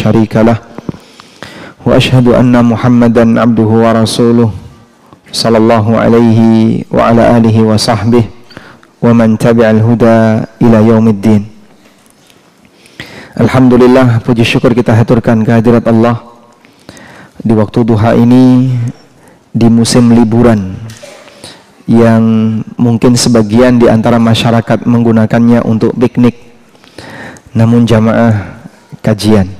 شريك له وأشهد أن محمدا عبده ورسوله صلى الله عليه وعلى آله وصحبه ومن تبع الهدى إلى يوم الدين. Alhamdulillah, puji syukur kita haturkan kehadirat Allah di waktu duha ini, di musim liburan yang mungkin sebagian di antara masyarakat menggunakannya untuk piknik, namun jamaah kajian.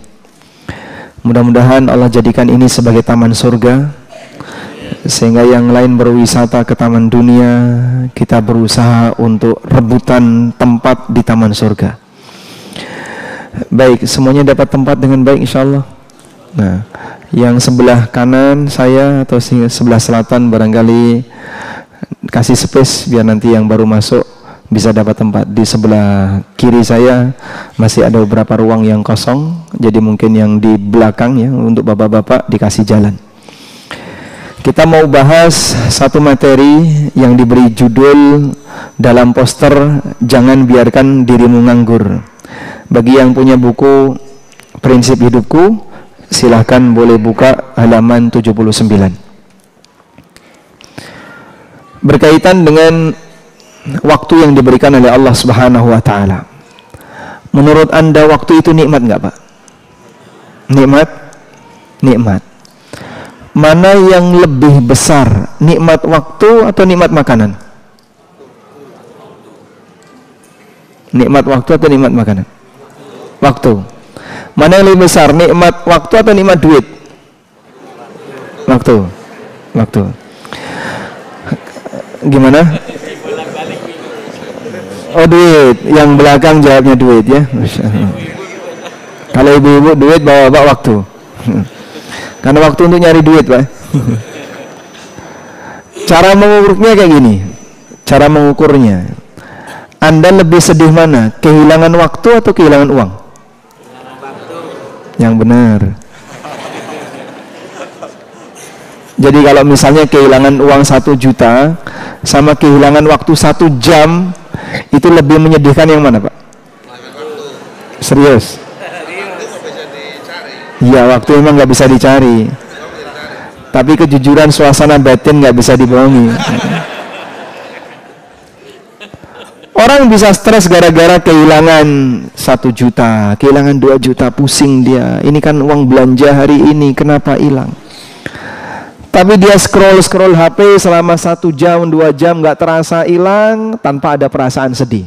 Mudah-mudahan Allah jadikan ini sebagai taman surga, sehingga yang lain berwisata ke taman dunia, kita berusaha untuk rebutan tempat di taman surga. Baik, semuanya dapat tempat dengan baik insyaallah. Nah, yang sebelah kanan saya atau sebelah selatan barangkali kasih space biar nanti yang baru masuk bisa dapat tempat. Di sebelah kiri saya masih ada beberapa ruang yang kosong, jadi mungkin yang di belakang ya untuk bapak-bapak dikasih jalan. Kita mau bahas satu materi yang diberi judul dalam poster, jangan biarkan dirimu nganggur. Bagi yang punya buku Prinsip Hidupku, silahkan boleh buka halaman 79. Berkaitan dengan waktu yang diberikan oleh Allah Subhanahu wa ta'ala. Menurut Anda waktu itu nikmat enggak, Pak? Nikmat? Nikmat. Mana yang lebih besar, nikmat waktu atau nikmat makanan? Nikmat waktu atau nikmat makanan? Waktu. Mana yang lebih besar, nikmat waktu atau nikmat duit? Waktu. Waktu. Gimana? Oh, duit. Yang belakang jawabnya duit ya. Kalau ibu-ibu duit, bawa-bawa waktu. Karena waktu untuk nyari duit, Pak. Cara mengukurnya kayak gini. Cara mengukurnya, Anda lebih sedih mana? Kehilangan waktu atau kehilangan uang? Yang benar. Jadi kalau misalnya kehilangan uang 1 juta sama kehilangan waktu 1 jam, itu lebih menyedihkan yang mana, Pak? Serius? Iya, waktu emang nggak bisa dicari. Tapi kejujuran suasana batin nggak bisa dibohongi. Orang bisa stres gara-gara kehilangan 1 juta, kehilangan 2 juta, pusing dia. Ini kan uang belanja hari ini, kenapa hilang? Tapi dia scroll HP selama 1 jam, 2 jam, gak terasa hilang tanpa ada perasaan sedih.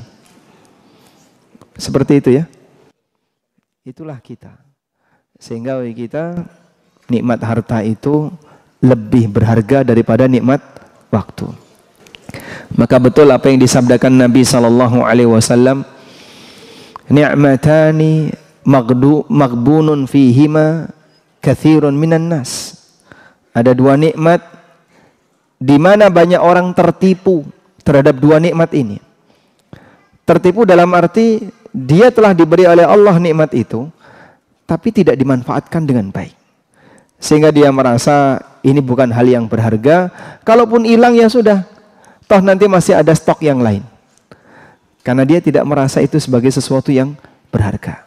Seperti itu ya. Itulah kita. Sehingga bagi kita, nikmat harta itu lebih berharga daripada nikmat waktu. Maka betul apa yang disabdakan Nabi SAW, ni'matani maghbunun fihima kathirun minan nas. Ada 2 nikmat di mana banyak orang tertipu terhadap 2 nikmat ini. Tertipu dalam arti dia telah diberi oleh Allah nikmat itu, tapi tidak dimanfaatkan dengan baik. Sehingga dia merasa ini bukan hal yang berharga, kalaupun hilang ya sudah, toh nanti masih ada stok yang lain. Karena dia tidak merasa itu sebagai sesuatu yang berharga.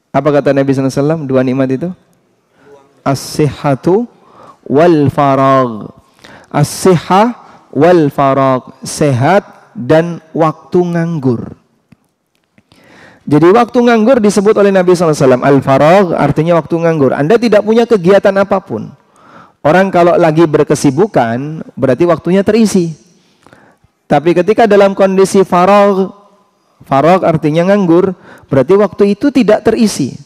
Apa kata Nabi SAW? 2 nikmat itu? As-sihhatu wal faragh. As-sihhah wal faragh. Sehat dan waktu nganggur. Jadi waktu nganggur disebut oleh Nabi SAW al-faragh, artinya waktu nganggur. Anda tidak punya kegiatan apapun. Orang kalau lagi berkesibukan berarti waktunya terisi. Tapi ketika dalam kondisi faragh artinya nganggur, berarti waktu itu tidak terisi.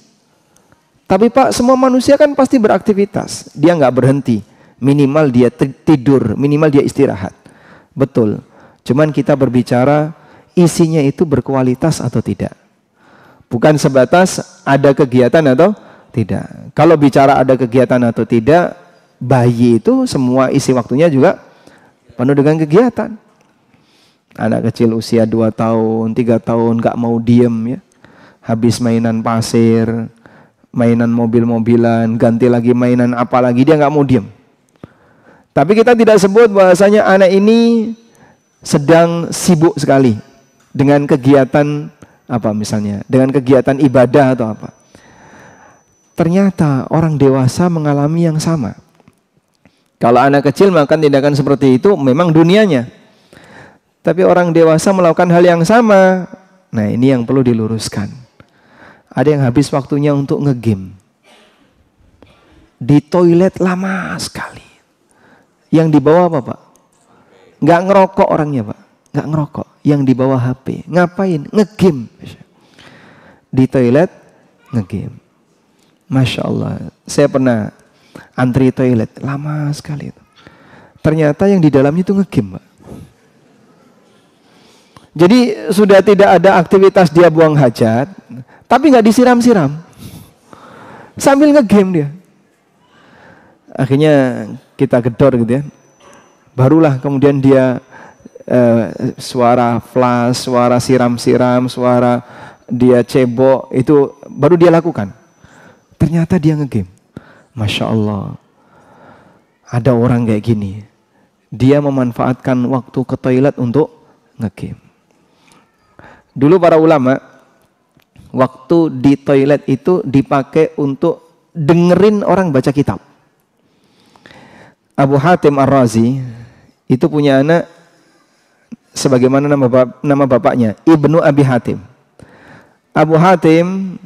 Tapi Pak, semua manusia kan pasti beraktivitas. Dia nggak berhenti. Minimal dia tidur, minimal dia istirahat. Betul. Cuman kita berbicara isinya itu berkualitas atau tidak. Bukan sebatas ada kegiatan atau tidak. Kalau bicara ada kegiatan atau tidak, bayi itu semua isi waktunya juga penuh dengan kegiatan. Anak kecil usia 2 tahun, 3 tahun gak mau diem ya. Habis mainan pasir, mainan mobil-mobilan, ganti lagi mainan apa lagi, dia gak mau diem. Tapi kita tidak sebut bahwasanya anak ini sedang sibuk sekali dengan kegiatan apa misalnya, dengan kegiatan ibadah atau apa. Ternyata orang dewasa mengalami yang sama. Kalau anak kecil melakukan tindakan seperti itu memang dunianya. Tapi orang dewasa melakukan hal yang sama. Nah, ini yang perlu diluruskan. Ada yang habis waktunya untuk ngegame. Di toilet lama sekali. Yang dibawa apa, Pak? Nggak ngerokok orangnya, Pak. Nggak ngerokok. Yang dibawa HP. Ngapain? Ngegame. Di toilet ngegame. Masya Allah. Saya pernah antri toilet. Lama sekali. Ternyata yang di dalamnya itu ngegame, Pak. Jadi sudah tidak ada aktivitas dia buang hajat. Tapi nggak disiram-siram. Sambil ngegame dia. Akhirnya kita gedor gitu ya. Barulah kemudian dia suara flash, suara siram-siram, suara dia cebok, itu baru dia lakukan. Ternyata dia ngegame. Masya Allah. Ada orang kayak gini. Dia memanfaatkan waktu ke toilet untuk ngegame. Dulu para ulama, waktu di toilet itu dipakai untuk dengerin orang baca kitab. Abu Hatim Ar-Razi itu punya anak sebagaimana nama bapaknya, Ibnu Abi Hatim. Abu Hatim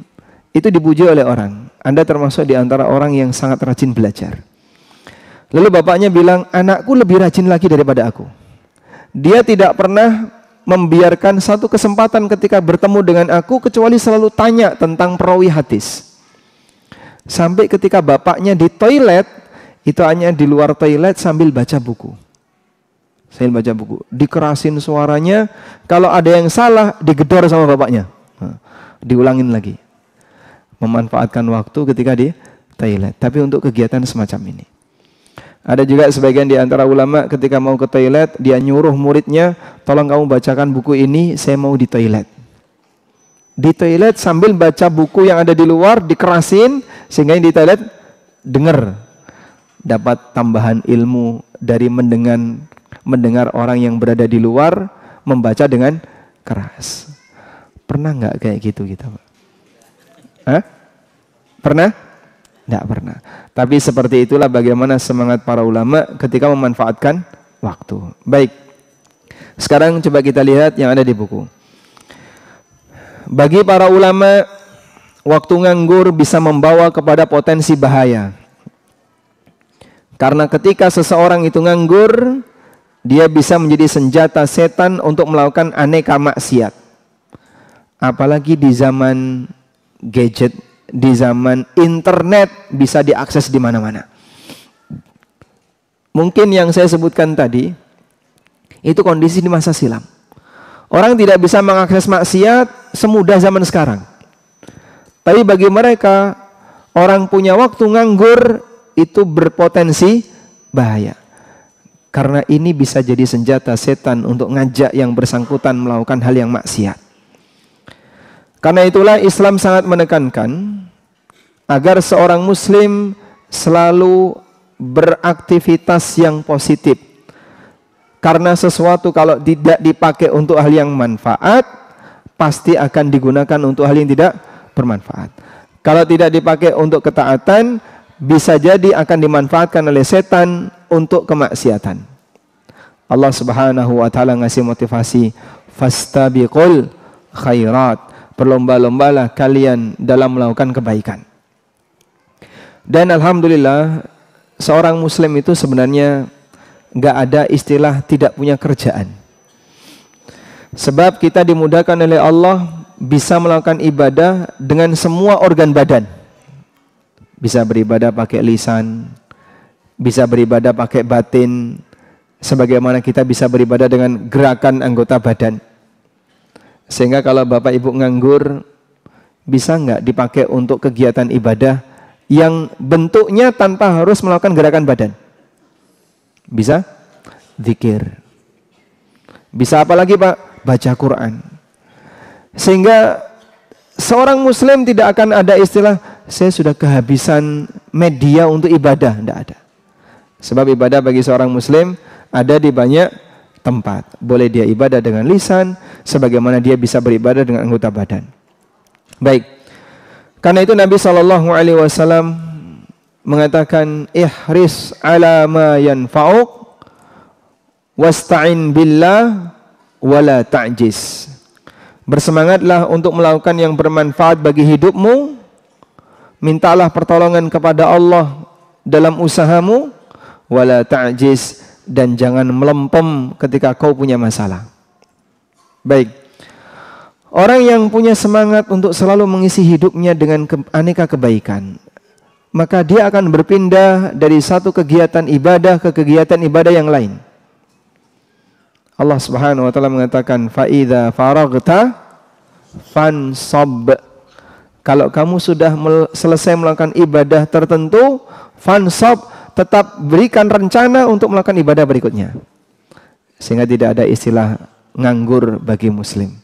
itu dipuji oleh orang. Anda termasuk di antara orang yang sangat rajin belajar. Lalu bapaknya bilang, anakku lebih rajin lagi daripada aku. Dia tidak pernah membiarkan satu kesempatan ketika bertemu dengan aku kecuali selalu tanya tentang perawi hadis. Sampai ketika bapaknya di toilet, itu hanya di luar toilet sambil baca buku. Sambil baca buku. Dikerasin suaranya, kalau ada yang salah digedor sama bapaknya. Diulangin lagi. Memanfaatkan waktu ketika di toilet. Tapi untuk kegiatan semacam ini. Ada juga sebagian di antara ulama ketika mau ke toilet, dia nyuruh muridnya, tolong kamu bacakan buku ini, saya mau di toilet. Di toilet sambil baca buku yang ada di luar, dikerasin, sehingga yang di toilet dengar. Dapat tambahan ilmu dari mendengar orang yang berada di luar, membaca dengan keras. Pernah nggak kayak gitu kita, Pak? Hah? Pernah? Tidak pernah. Tapi seperti itulah bagaimana semangat para ulama ketika memanfaatkan waktu. Baik. Sekarang coba kita lihat yang ada di buku. Bagi para ulama, waktu nganggur bisa membawa kepada potensi bahaya. Karena ketika seseorang itu nganggur, dia bisa menjadi senjata setan untuk melakukan aneka maksiat. Apalagi di zaman gadget, di zaman internet bisa diakses di mana-mana. Mungkin yang saya sebutkan tadi itu kondisi di masa silam. Orang tidak bisa mengakses maksiat semudah zaman sekarang. Tapi bagi mereka, orang punya waktu nganggur itu berpotensi bahaya. Karena ini bisa jadi senjata setan untuk ngajak yang bersangkutan melakukan hal yang maksiat. Karena itulah Islam sangat menekankan agar seorang muslim selalu beraktivitas yang positif. Karena sesuatu kalau tidak dipakai untuk hal yang manfaat, pasti akan digunakan untuk hal yang tidak bermanfaat. Kalau tidak dipakai untuk ketaatan, bisa jadi akan dimanfaatkan oleh setan untuk kemaksiatan. Allah Subhanahu wa taala ngasih motivasi, fastabiqul khairat. Berlomba-lombalah kalian dalam melakukan kebaikan. Dan alhamdulillah seorang muslim itu sebenarnya nggak ada istilah tidak punya kerjaan. Sebab kita dimudahkan oleh Allah bisa melakukan ibadah dengan semua organ badan. Bisa beribadah pakai lisan, bisa beribadah pakai batin, sebagaimana kita bisa beribadah dengan gerakan anggota badan. Sehingga kalau Bapak Ibu nganggur, bisa nggak dipakai untuk kegiatan ibadah yang bentuknya tanpa harus melakukan gerakan badan? Bisa? Zikir. Bisa apa lagi, Pak? Baca Quran. Sehingga seorang muslim tidak akan ada istilah, saya sudah kehabisan media untuk ibadah. Tidak ada. Sebab ibadah bagi seorang muslim ada di banyak tempat. Boleh dia ibadah dengan lisan, sebagaimana dia bisa beribadah dengan anggota badan. Baik. Karena itu Nabi SAW mengatakan, ihris ala ma yanfa'uk wasta'in billah wala ta'jiz. Bersemangatlah untuk melakukan yang bermanfaat bagi hidupmu, mintalah pertolongan kepada Allah dalam usahamu, wala ta'jiz, dan jangan melempem ketika kau punya masalah. Baik, orang yang punya semangat untuk selalu mengisi hidupnya dengan aneka kebaikan, maka dia akan berpindah dari satu kegiatan ibadah ke kegiatan ibadah yang lain. Allah Subhanahu wa taala mengatakan, fa idza faraghta fansab. Kalau kamu sudah selesai melakukan ibadah tertentu, fansab, tetap berikan rencana untuk melakukan ibadah berikutnya. Sehingga tidak ada istilah nganggur bagi muslim.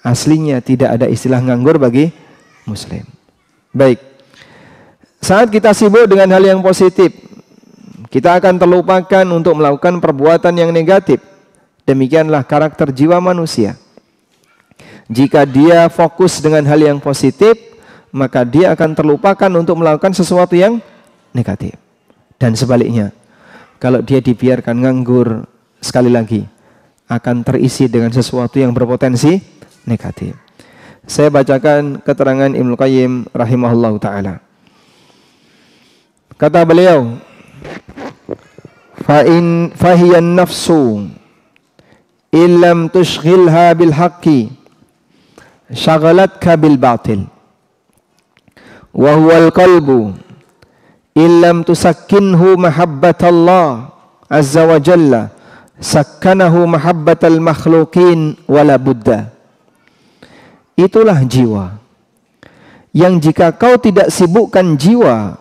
Aslinya tidak ada istilah nganggur bagi muslim. Baik. Saat kita sibuk dengan hal yang positif, kita akan terlupakan untuk melakukan perbuatan yang negatif. Demikianlah karakter jiwa manusia. Jika dia fokus dengan hal yang positif, maka dia akan terlupakan untuk melakukan sesuatu yang negatif. Dan sebaliknya, kalau dia dibiarkan nganggur, sekali lagi akan terisi dengan sesuatu yang berpotensi negatif. Saya bacakan keterangan Ibnu Qayyim rahimahullahu taala. Kata beliau, fahiyan nafsu illam tushghilha bil haqqi syagalatka bil batil wa huwal qalbu illam tusakkinhu mahabbatallah azza wa jalla sakkanahu mahabbatal makhluqin wala budda. Itulah jiwa yang jika kau tidak sibukkan jiwa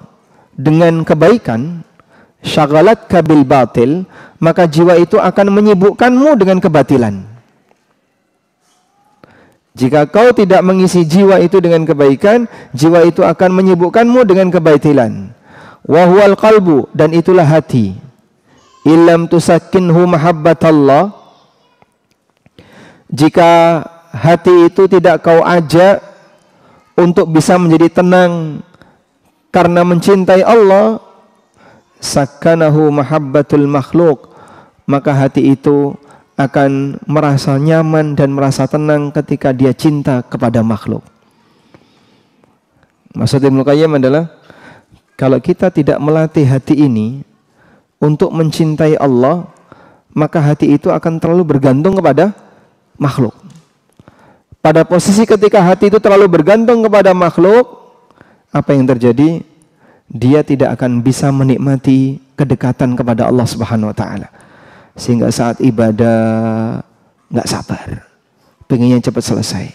dengan kebaikan, syagalatka bil batil, maka jiwa itu akan menyibukkanmu dengan kebatilan. Jika kau tidak mengisi jiwa itu dengan kebaikan, jiwa itu akan menyibukkanmu dengan kebatilan. Wa huwal qalbu, dan itulah hati. Illam tusakkinhu mahabbatallah, jika hati itu tidak kau ajak untuk bisa menjadi tenang karena mencintai Allah, sakkanahu mahabbatul makhluk, maka hati itu akan merasa nyaman dan merasa tenang ketika dia cinta kepada makhluk. Maksud Ibnu Qayyim adalah, kalau kita tidak melatih hati ini untuk mencintai Allah, maka hati itu akan terlalu bergantung kepada makhluk. Pada posisi ketika hati itu terlalu bergantung kepada makhluk, apa yang terjadi? Dia tidak akan bisa menikmati kedekatan kepada Allah Subhanahu wa taala. Sehingga saat ibadah nggak sabar, pengennya cepat selesai.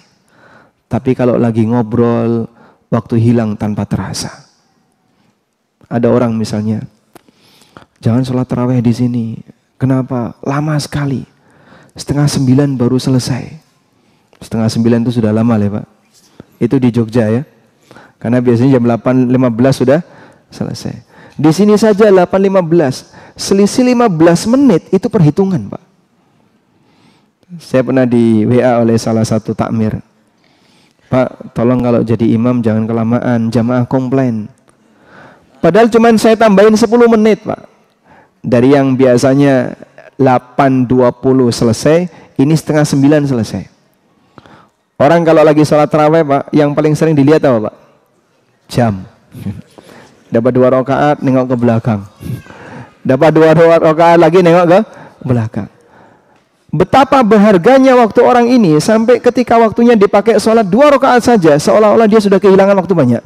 Tapi kalau lagi ngobrol, waktu hilang tanpa terasa. Ada orang misalnya, jangan sholat tarawih di sini. Kenapa? Lama sekali. 8:30 baru selesai. 8:30 itu sudah lama ya Pak. Itu di Jogja ya. Karena biasanya jam 8:15 sudah selesai. Di sini saja 8:15. Selisih 15 menit itu perhitungan, Pak. Saya pernah di WA oleh salah satu takmir. Pak, tolong kalau jadi imam jangan kelamaan, jamaah komplain. Padahal cuman saya tambahin 10 menit, Pak. Dari yang biasanya 8:20 selesai, ini 8:30 selesai. Orang kalau lagi sholat tarawih, Pak, yang paling sering dilihat apa, Pak? Jam. Dapat 2 rakaat, nengok ke belakang. Dapat 2 rakaat lagi, nengok ke belakang. Betapa berharganya waktu orang ini sampai ketika waktunya dipakai sholat 2 rakaat saja, seolah-olah dia sudah kehilangan waktu banyak.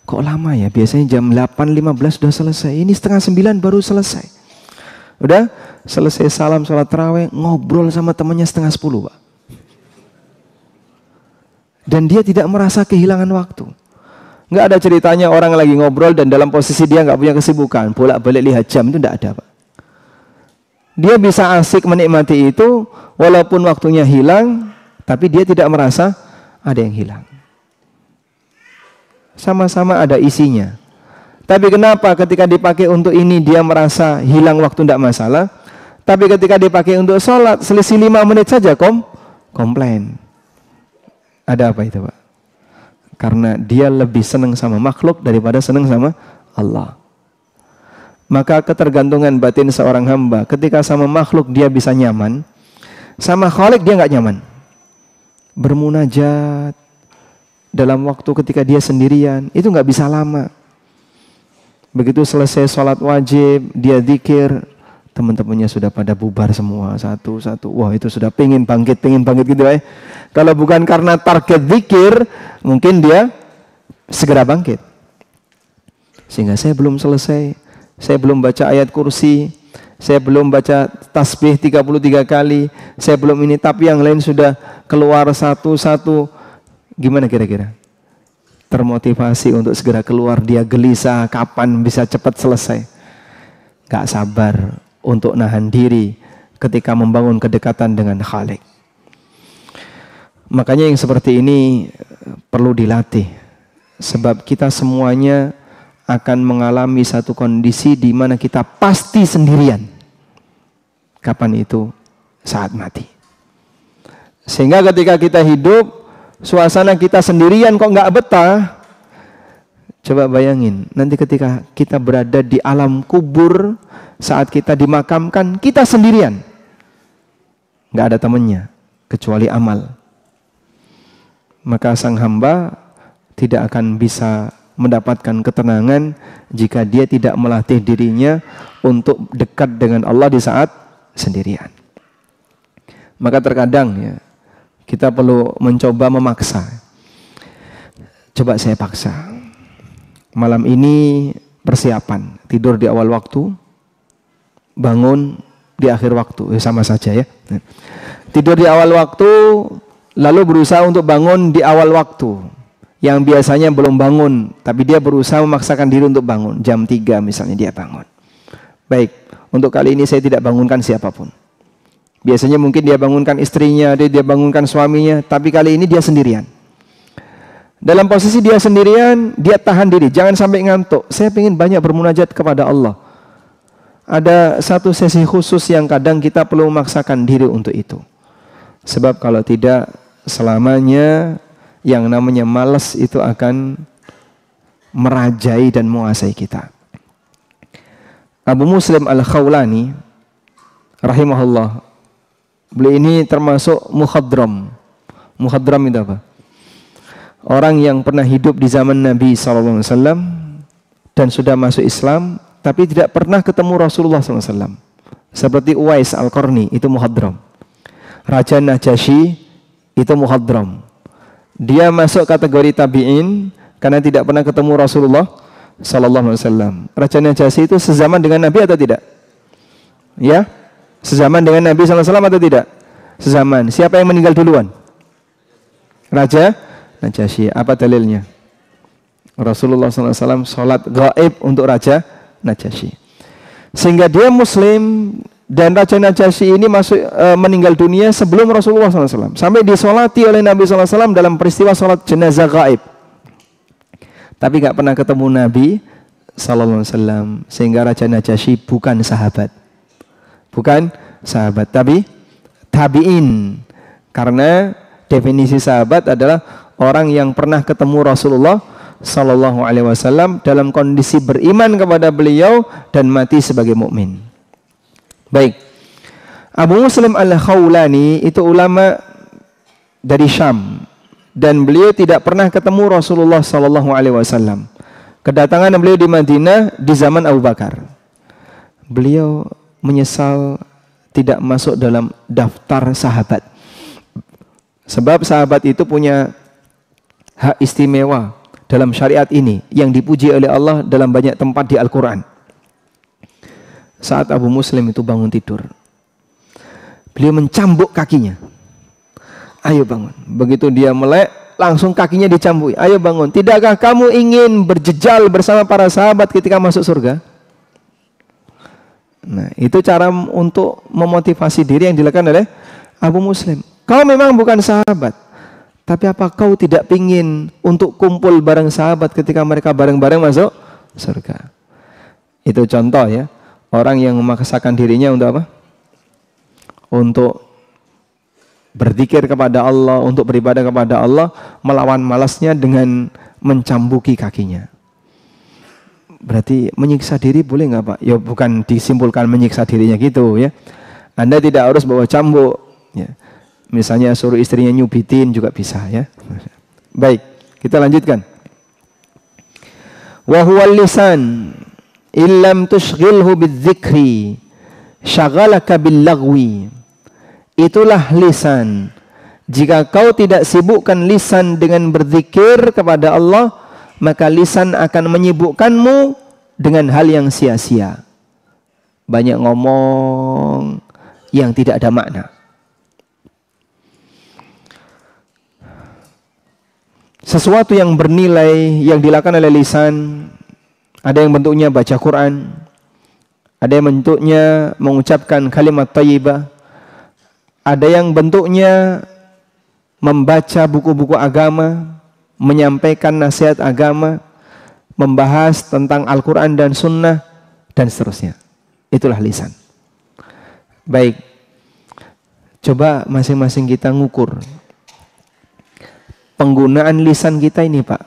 Kok lama ya? Biasanya jam 8:15 sudah selesai. Ini 8:30 baru selesai. Udah selesai salam sholat tarawih, ngobrol sama temannya 9:30, Pak. Dan dia tidak merasa kehilangan waktu. Nggak ada ceritanya orang lagi ngobrol dan dalam posisi dia nggak punya kesibukan, bolak-balik lihat jam, itu nggak ada, Pak. Dia bisa asik menikmati itu walaupun waktunya hilang, tapi dia tidak merasa ada yang hilang. Sama-sama ada isinya. Tapi kenapa ketika dipakai untuk ini dia merasa hilang waktu, tidak masalah, tapi ketika dipakai untuk sholat selisih 5 menit saja komplain. Ada apa itu, Pak? Karena dia lebih senang sama makhluk daripada senang sama Allah. Maka ketergantungan batin seorang hamba ketika sama makhluk dia bisa nyaman, sama Khalik dia nggak nyaman. Bermunajat dalam waktu ketika dia sendirian itu nggak bisa lama. Begitu selesai sholat wajib, dia zikir, teman-temannya sudah pada bubar semua satu-satu. Wah, itu sudah pingin bangkit gitu ya. Kalau bukan karena target zikir, mungkin dia segera bangkit. Sehingga saya belum selesai, saya belum baca ayat kursi, saya belum baca tasbih 33 kali, saya belum ini, tapi yang lain sudah keluar satu-satu. Gimana kira-kira? Termotivasi untuk segera keluar, dia gelisah kapan bisa cepat selesai. Gak sabar untuk nahan diri ketika membangun kedekatan dengan Khalik. Makanya yang seperti ini perlu dilatih. Sebab kita semuanya akan mengalami satu kondisi di mana kita pasti sendirian. Kapan itu? Saat mati. Sehingga ketika kita hidup, suasana kita sendirian kok nggak betah. Coba bayangin, nanti ketika kita berada di alam kubur, saat kita dimakamkan, kita sendirian. Nggak ada temannya, kecuali amal. Maka sang hamba tidak akan bisa mendapatkan ketenangan jika dia tidak melatih dirinya untuk dekat dengan Allah di saat sendirian. Maka terkadang ya, kita perlu mencoba memaksa. Coba saya paksa. Malam ini persiapan, tidur di awal waktu, bangun di akhir waktu, sama saja ya. Tidur di awal waktu, lalu berusaha untuk bangun di awal waktu. Yang biasanya belum bangun, tapi dia berusaha memaksakan diri untuk bangun. Jam 3 misalnya dia bangun. Baik, untuk kali ini saya tidak bangunkan siapapun. Biasanya mungkin dia bangunkan istrinya, dia bangunkan suaminya, tapi kali ini dia sendirian. Dalam posisi dia sendirian, dia tahan diri, jangan sampai ngantuk. Saya ingin banyak bermunajat kepada Allah. Ada satu sesi khusus yang kadang kita perlu memaksakan diri untuk itu. Sebab kalau tidak, selamanya yang namanya malas itu akan merajai dan menguasai kita. Abu Muslim Al-Khawlani rahimahullah, beliau ini termasuk mukhadram. Mukhadram itu apa? Orang yang pernah hidup di zaman Nabi SAW dan sudah masuk Islam, tapi tidak pernah ketemu Rasulullah SAW. Seperti Uwais Al-Qarni, itu mukhadram. Raja Najasyi, itu mukhadram. Dia masuk kategori tabi'in karena tidak pernah ketemu Rasulullah SAW. Raja Najasyi itu sezaman dengan Nabi atau tidak? Ya, sezaman dengan Nabi SAW atau tidak? Sezaman. Siapa yang meninggal duluan? Raja Najasyi. Apa dalilnya? Rasulullah SAW sholat gaib untuk Raja Najasyi. Sehingga dia Muslim, dan Raja Najasyi ini meninggal dunia sebelum Rasulullah SAW. Sampai disolati oleh Nabi SAW dalam peristiwa sholat jenazah gaib. Tapi gak pernah ketemu Nabi SAW. Sehingga Raja Najasyi bukan sahabat. Bukan sahabat, tapi tabi'in. Karena definisi sahabat adalah orang yang pernah ketemu Rasulullah Sallallahu Alaihi Wasallam dalam kondisi beriman kepada beliau dan mati sebagai mukmin. Baik, Abu Muslim Al-Khawlani itu ulama dari Syam dan beliau tidak pernah ketemu Rasulullah Sallallahu Alaihi Wasallam. Kedatangan beliau di Madinah di zaman Abu Bakar. Beliau menyesal tidak masuk dalam daftar sahabat. Sebab sahabat itu punya hak istimewa dalam syariat ini yang dipuji oleh Allah dalam banyak tempat di Al-Quran. Saat Abu Muslim itu bangun tidur, beliau mencambuk kakinya. Ayo bangun. Begitu dia melek, langsung kakinya dicambuk. Ayo bangun. Tidakkah kamu ingin berjejal bersama para sahabat ketika masuk surga? Nah, itu cara untuk memotivasi diri yang dilakukan oleh Abu Muslim. Kau memang bukan sahabat, tapi apa kau tidak ingin untuk kumpul bareng sahabat ketika mereka bareng-bareng masuk surga? Itu contoh ya, orang yang memaksakan dirinya untuk apa? Untuk berzikir kepada Allah, untuk beribadah kepada Allah, melawan malasnya dengan mencambuki kakinya. Berarti menyiksa diri boleh nggak Pak? Ya bukan disimpulkan menyiksa dirinya gitu ya. Anda tidak harus bawa cambuk. Ya. Misalnya suruh istrinya nyubitin juga bisa ya. Baik, kita lanjutkan. Wa huwal lisan illam tushghilhu bidzikri syaghalaka bil lagwi. Itulah lisan. Jika kau tidak sibukkan lisan dengan berzikir kepada Allah, maka lisan akan menyibukkanmu dengan hal yang sia-sia. Banyak ngomong yang tidak ada makna. Sesuatu yang bernilai yang dilakukan oleh lisan, ada yang bentuknya baca Quran, ada yang bentuknya mengucapkan kalimat thayyibah, ada yang bentuknya membaca buku-buku agama, menyampaikan nasihat agama, membahas tentang Al-Quran dan Sunnah, dan seterusnya. Itulah lisan. Baik, coba masing-masing kita ngukur penggunaan lisan kita ini Pak.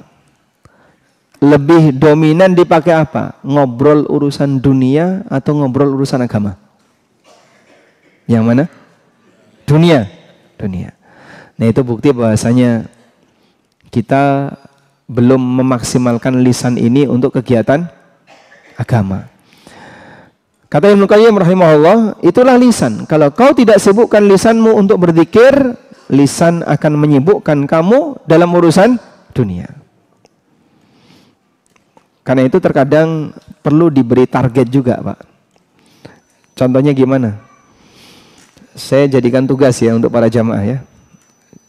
Lebih dominan dipakai apa? Ngobrol urusan dunia atau ngobrol urusan agama? Yang mana? Dunia. Dunia. Nah itu bukti bahwasanya kita belum memaksimalkan lisan ini untuk kegiatan agama. Kata Ibnu Qayyim rahimahullah, itulah lisan. Kalau kau tidak sibukkan lisanmu untuk berzikir, lisan akan menyibukkan kamu dalam urusan dunia. Karena itu terkadang perlu diberi target juga Pak. Contohnya gimana? Saya jadikan tugas ya untuk para jamaah ya.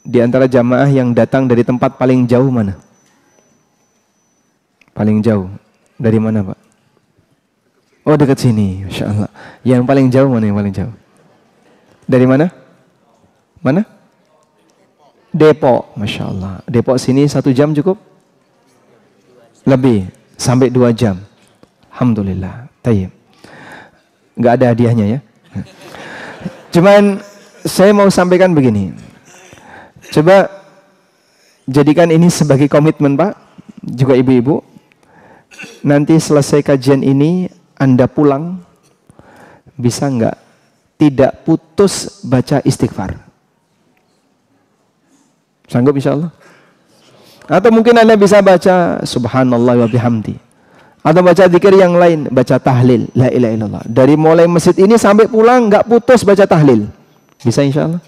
Di antara jamaah yang datang dari tempat paling jauh mana? Paling jauh dari mana Pak? Oh dekat sini, Masya Allah. Yang paling jauh mana yang paling jauh? Dari mana? Mana? Depok, Masya Allah. Depok sini 1 jam cukup? Lebih, sampai 2 jam. Alhamdulillah. Tayyib. Nggak ada hadiahnya ya. Cuman saya mau sampaikan begini. Coba jadikan ini sebagai komitmen Pak, juga ibu-ibu. Nanti selesai kajian ini, Anda pulang, bisa nggak tidak putus baca istighfar? Sanggup insya Allah? Atau mungkin Anda bisa baca subhanallah wa bihamdi. Atau baca zikir yang lain, baca tahlil, la ilaha illallah. Dari mulai masjid ini sampai pulang, nggak putus baca tahlil. Bisa insya Allah?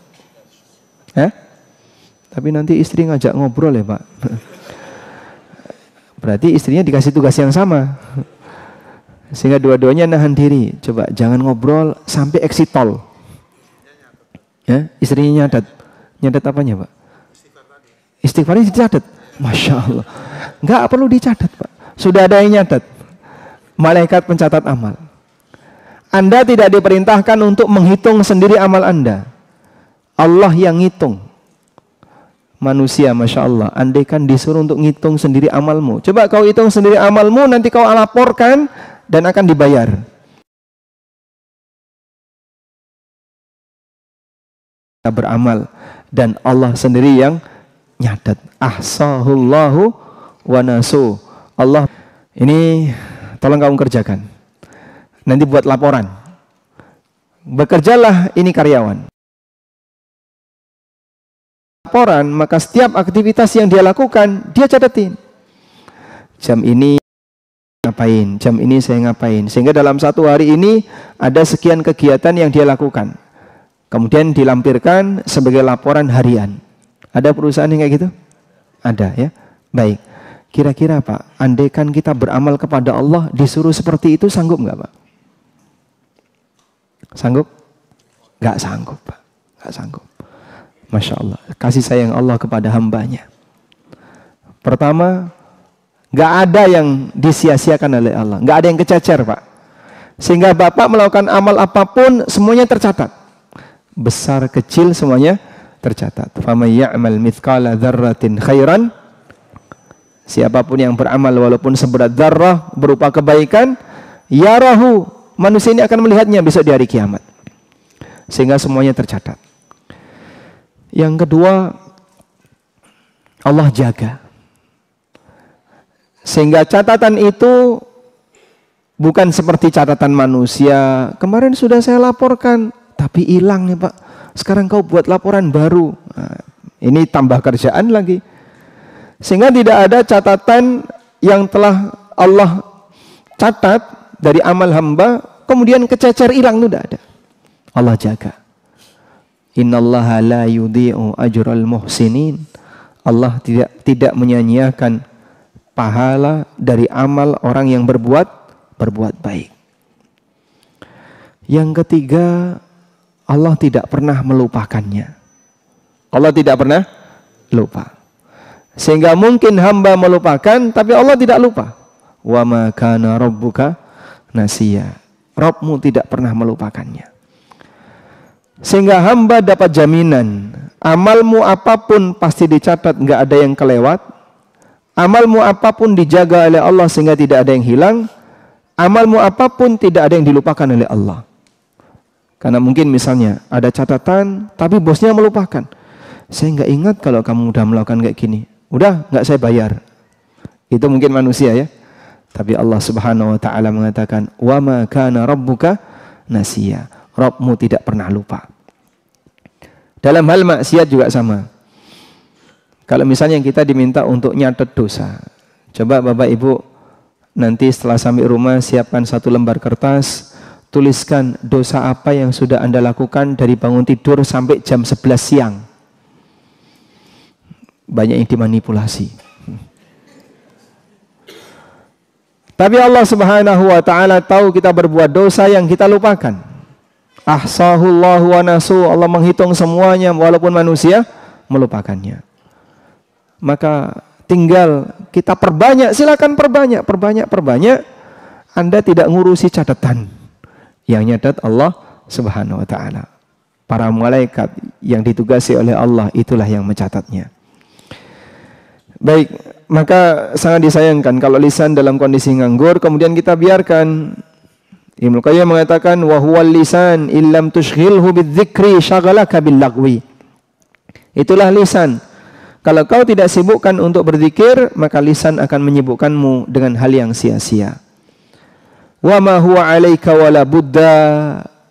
Tapi nanti istri ngajak ngobrol ya Pak. Berarti istrinya dikasih tugas yang sama. Sehingga dua-duanya nahan diri. Coba jangan ngobrol sampai exit tol. Ya, istrinya nyadat. Nyadat apanya Pak? Istighfarnya dicatat. Masya Allah. Nggak perlu dicatat Pak. Sudah ada yang nyadat. Malaikat pencatat amal. Anda tidak diperintahkan untuk menghitung sendiri amal Anda. Allah yang ngitung. Manusia, Masya Allah, andaikan disuruh untuk ngitung sendiri amalmu. Coba kau hitung sendiri amalmu, nanti kau laporkan dan akan dibayar. Kita beramal dan Allah sendiri yang nyadat. Ahsahullahu wa nasu. Allah, ini tolong kamu kerjakan. Nanti buat laporan. Bekerjalah ini karyawan. Laporan, maka setiap aktivitas yang dia lakukan, dia catatin. Jam ini ngapain, jam ini saya ngapain. Sehingga dalam 1 hari ini ada sekian kegiatan yang dia lakukan. Kemudian dilampirkan sebagai laporan harian. Ada perusahaan yang kayak gitu? Ada ya. Baik. Kira-kira Pak, andaikan kita beramal kepada Allah disuruh seperti itu, sanggup nggak Pak? Sanggup? Nggak sanggup Pak. Nggak sanggup. Masya Allah, kasih sayang Allah kepada hambanya. Pertama, nggak ada yang disia-siakan oleh Allah, nggak ada yang kececer Pak. Sehingga Bapak melakukan amal apapun, semuanya tercatat. Besar kecil semuanya tercatat. Faman ya'mal mithqala dzarratin khairan. Siapapun yang beramal walaupun seberat dzarrah berupa kebaikan, yarahu, manusia ini akan melihatnya besok di hari kiamat. Sehingga semuanya tercatat. Yang kedua, Allah jaga. Sehingga catatan itu bukan seperti catatan manusia. Kemarin sudah saya laporkan, tapi hilang nih Pak. Sekarang kau buat laporan baru. Nah, ini tambah kerjaan lagi. Sehingga tidak ada catatan yang telah Allah catat dari amal hamba, kemudian kececer hilang, itu tidak ada. Allah jaga. Innallaha la yudhi'u ajral muhsinin. Allah tidak menyia-nyiakan pahala dari amal orang yang berbuat baik. Yang ketiga, Allah tidak pernah melupakannya. Allah tidak pernah lupa. Sehingga mungkin hamba melupakan, tapi Allah tidak lupa. Wa ma kana rabbuka nasiya. Rabbmu tidak pernah melupakannya. Sehingga hamba dapat jaminan, amalmu apapun pasti dicatat, nggak ada yang kelewat. Amalmu apapun dijaga oleh Allah sehingga tidak ada yang hilang. Amalmu apapun tidak ada yang dilupakan oleh Allah. Karena mungkin misalnya ada catatan, tapi bosnya melupakan. Saya nggak ingat kalau kamu udah melakukan kayak gini. Udah, nggak saya bayar. Itu mungkin manusia ya. Tapi Allah Subhanahu wa taala mengatakan, "Wa ma kana rabbuka nasiya." Rabbmu tidak pernah lupa. Dalam hal maksiat juga sama. Kalau misalnya kita diminta untuk nyatet dosa, coba Bapak Ibu nanti setelah sampai rumah siapkan satu lembar kertas, tuliskan dosa apa yang sudah Anda lakukan dari bangun tidur sampai jam 11 siang. Banyak yang dimanipulasi. Tapi Allah Subhanahu wa taala tahu kita berbuat dosa yang kita lupakan. Ahsahullahu wa nasu, Allah menghitung semuanya walaupun manusia melupakannya. Maka tinggal kita perbanyak, silakan perbanyak. Anda tidak ngurusi catatan. Yang nyatat Allah Subhanahu wa taala. Para malaikat yang ditugasi oleh Allah itulah yang mencatatnya. Baik, maka sangat disayangkan kalau lisan dalam kondisi nganggur kemudian kita biarkan. Ibnu Qayyim mengatakan wa huwal lisan illam tushghilhu bidzikri syaghalaka bil lagwi. Itulah lisan. Kalau kau tidak sibukkan untuk berzikir, maka lisan akan menyibukkanmu dengan hal yang sia-sia. Wa ma huwa 'alaika wala budda,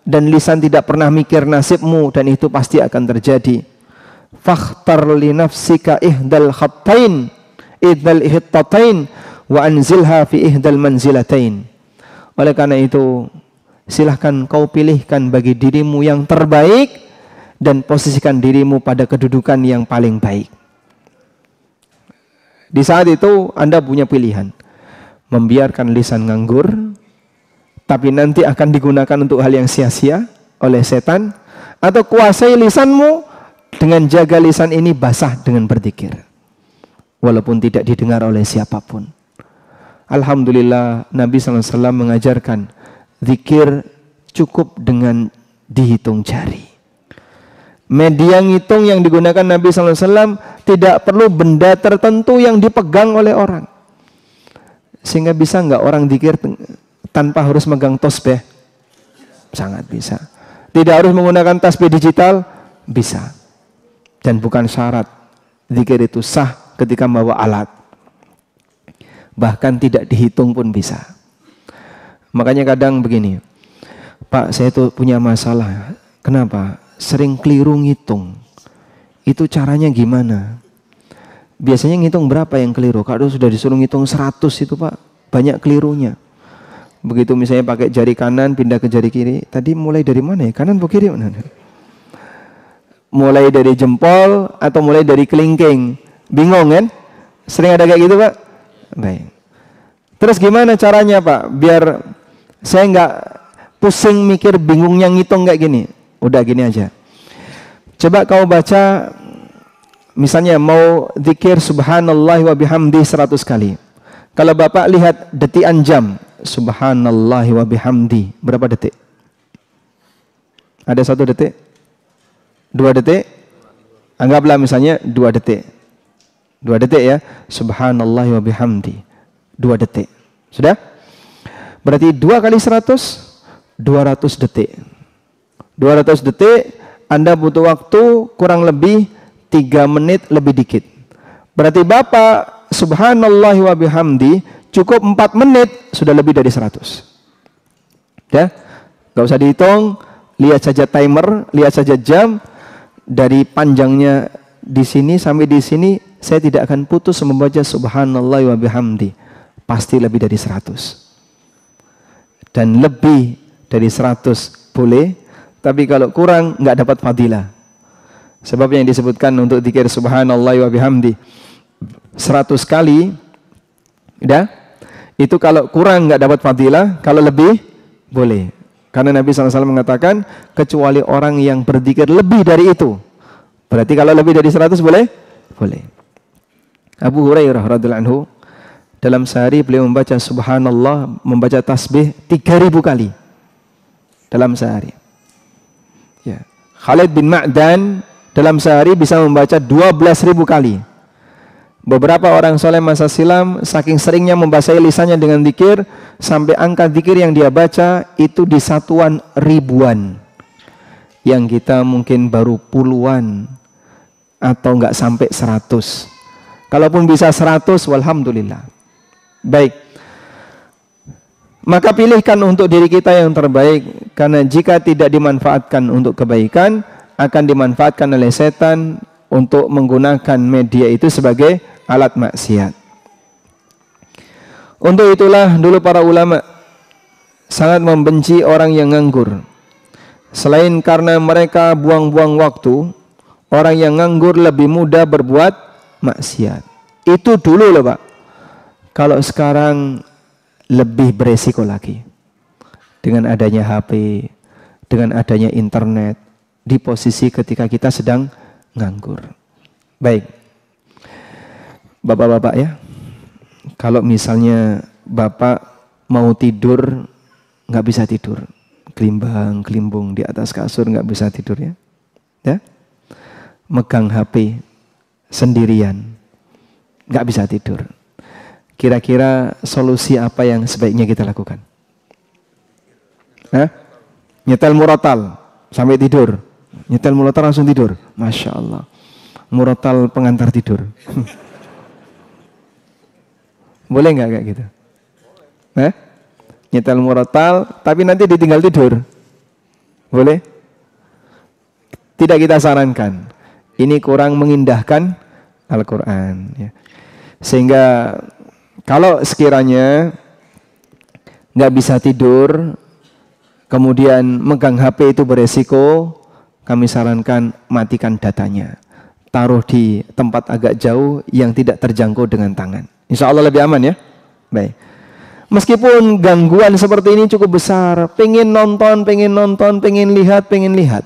dan lisan tidak pernah mikir nasibmu dan itu pasti akan terjadi. Fakhtar li nafsika ihdal khatain ihdal ihtatain wa anzilha fi ihdal manzilatain. Oleh karena itu, silahkan kau pilihkan bagi dirimu yang terbaik dan posisikan dirimu pada kedudukan yang paling baik. Di saat itu Anda punya pilihan, membiarkan lisan nganggur, tapi nanti akan digunakan untuk hal yang sia-sia oleh setan, atau kuasai lisanmu dengan jaga lisan ini basah dengan berzikir, walaupun tidak didengar oleh siapapun. Alhamdulillah Nabi SAW mengajarkan zikir cukup dengan dihitung jari. Media ngitung yang digunakan Nabi SAW tidak perlu benda tertentu yang dipegang oleh orang. Sehingga bisa nggak orang zikir tanpa harus megang tasbih? Sangat bisa. Tidak harus menggunakan tasbih digital? Bisa. Dan bukan syarat zikir itu sah ketika membawa alat. Bahkan tidak dihitung pun bisa. Makanya kadang begini, Pak, saya tuh punya masalah. Kenapa? Sering keliru ngitung. Itu caranya gimana? Biasanya ngitung berapa yang keliru? Kalau sudah disuruh ngitung 100 itu Pak, banyak kelirunya. Begitu misalnya pakai jari kanan pindah ke jari kiri, tadi mulai dari mana ya? Kanan atau kiri? Mulai dari jempol atau mulai dari kelingking? Bingung kan? Sering ada kayak gitu Pak? Baik. Terus gimana caranya Pak? Biar saya nggak pusing mikir bingungnya ngitung kayak gini. Udah gini aja. Coba kau baca, misalnya mau zikir subhanallah wa bihamdi 100 kali. Kalau Bapak lihat detikan jam, subhanallah wa bihamdi, berapa detik? Ada 1 detik? 2 detik? Anggaplah misalnya 2 detik. 2 detik ya, subhanallah wa bihamdi, 2 detik. Sudah? Berarti 2 kali 100, 200 detik. 200 detik, Anda butuh waktu kurang lebih 3 menit lebih dikit. Berarti Bapak subhanallah wa bihamdi cukup 4 menit sudah lebih dari 100. Ya, gak usah dihitung, lihat saja timer, lihat saja jam. Dari panjangnya di sini sampai di sini, saya tidak akan putus membaca subhanallah wa bihamdi. Pasti lebih dari 100. Dan lebih dari 100 boleh, tapi kalau kurang nggak dapat fadilah. Sebab yang disebutkan untuk zikir subhanallah wa bihamdi 100 kali, ya, itu kalau kurang nggak dapat fadilah, kalau lebih boleh. Karena Nabi SAW mengatakan, kecuali orang yang berzikir lebih dari itu. Berarti kalau lebih dari 100 boleh? Boleh. Abu Hurairah radhiyallahu anhu, dalam sehari beliau membaca subhanallah, membaca tasbih 3000 kali. Dalam sehari. Ya. Khalid bin Ma'dan dalam sehari bisa membaca 12.000 kali. Beberapa orang soleh masa silam saking seringnya membasahi lisannya dengan zikir, sampai angka zikir yang dia baca itu di satuan ribuan. Yang kita mungkin baru puluhan atau enggak sampai 100. Kalaupun bisa 100, walhamdulillah. Baik. Maka pilihkan untuk diri kita yang terbaik, karena jika tidak dimanfaatkan untuk kebaikan, akan dimanfaatkan oleh setan untuk menggunakan media itu sebagai alat maksiat. Untuk itulah dulu para ulama sangat membenci orang yang nganggur. Selain karena mereka buang-buang waktu, orang yang nganggur lebih mudah berbuat maksiat. Itu dulu loh Pak. Kalau sekarang lebih beresiko lagi. Dengan adanya HP, dengan adanya internet, di posisi ketika kita sedang nganggur. Baik. Bapak-bapak ya, kalau misalnya Bapak mau tidur, nggak bisa tidur. Kelimbang-kelimbung di atas kasur, nggak bisa tidur ya. Ya? Megang HP sendirian, nggak bisa tidur. Kira-kira solusi apa yang sebaiknya kita lakukan? Hah? Nyetel murotal sampai tidur. Nyetel murotal langsung tidur. Masya Allah. Murotal pengantar tidur. Boleh nggak kayak gitu? Hah? Nyetel murotal tapi nanti ditinggal tidur. Boleh? Tidak kita sarankan. Ini kurang mengindahkan Al-Quran ya. Sehingga kalau sekiranya nggak bisa tidur, kemudian megang HP itu beresiko, kami sarankan matikan datanya. Taruh di tempat agak jauh yang tidak terjangkau dengan tangan. Insya Allah lebih aman ya. Baik. Meskipun gangguan seperti ini cukup besar, pengen nonton, pengen lihat.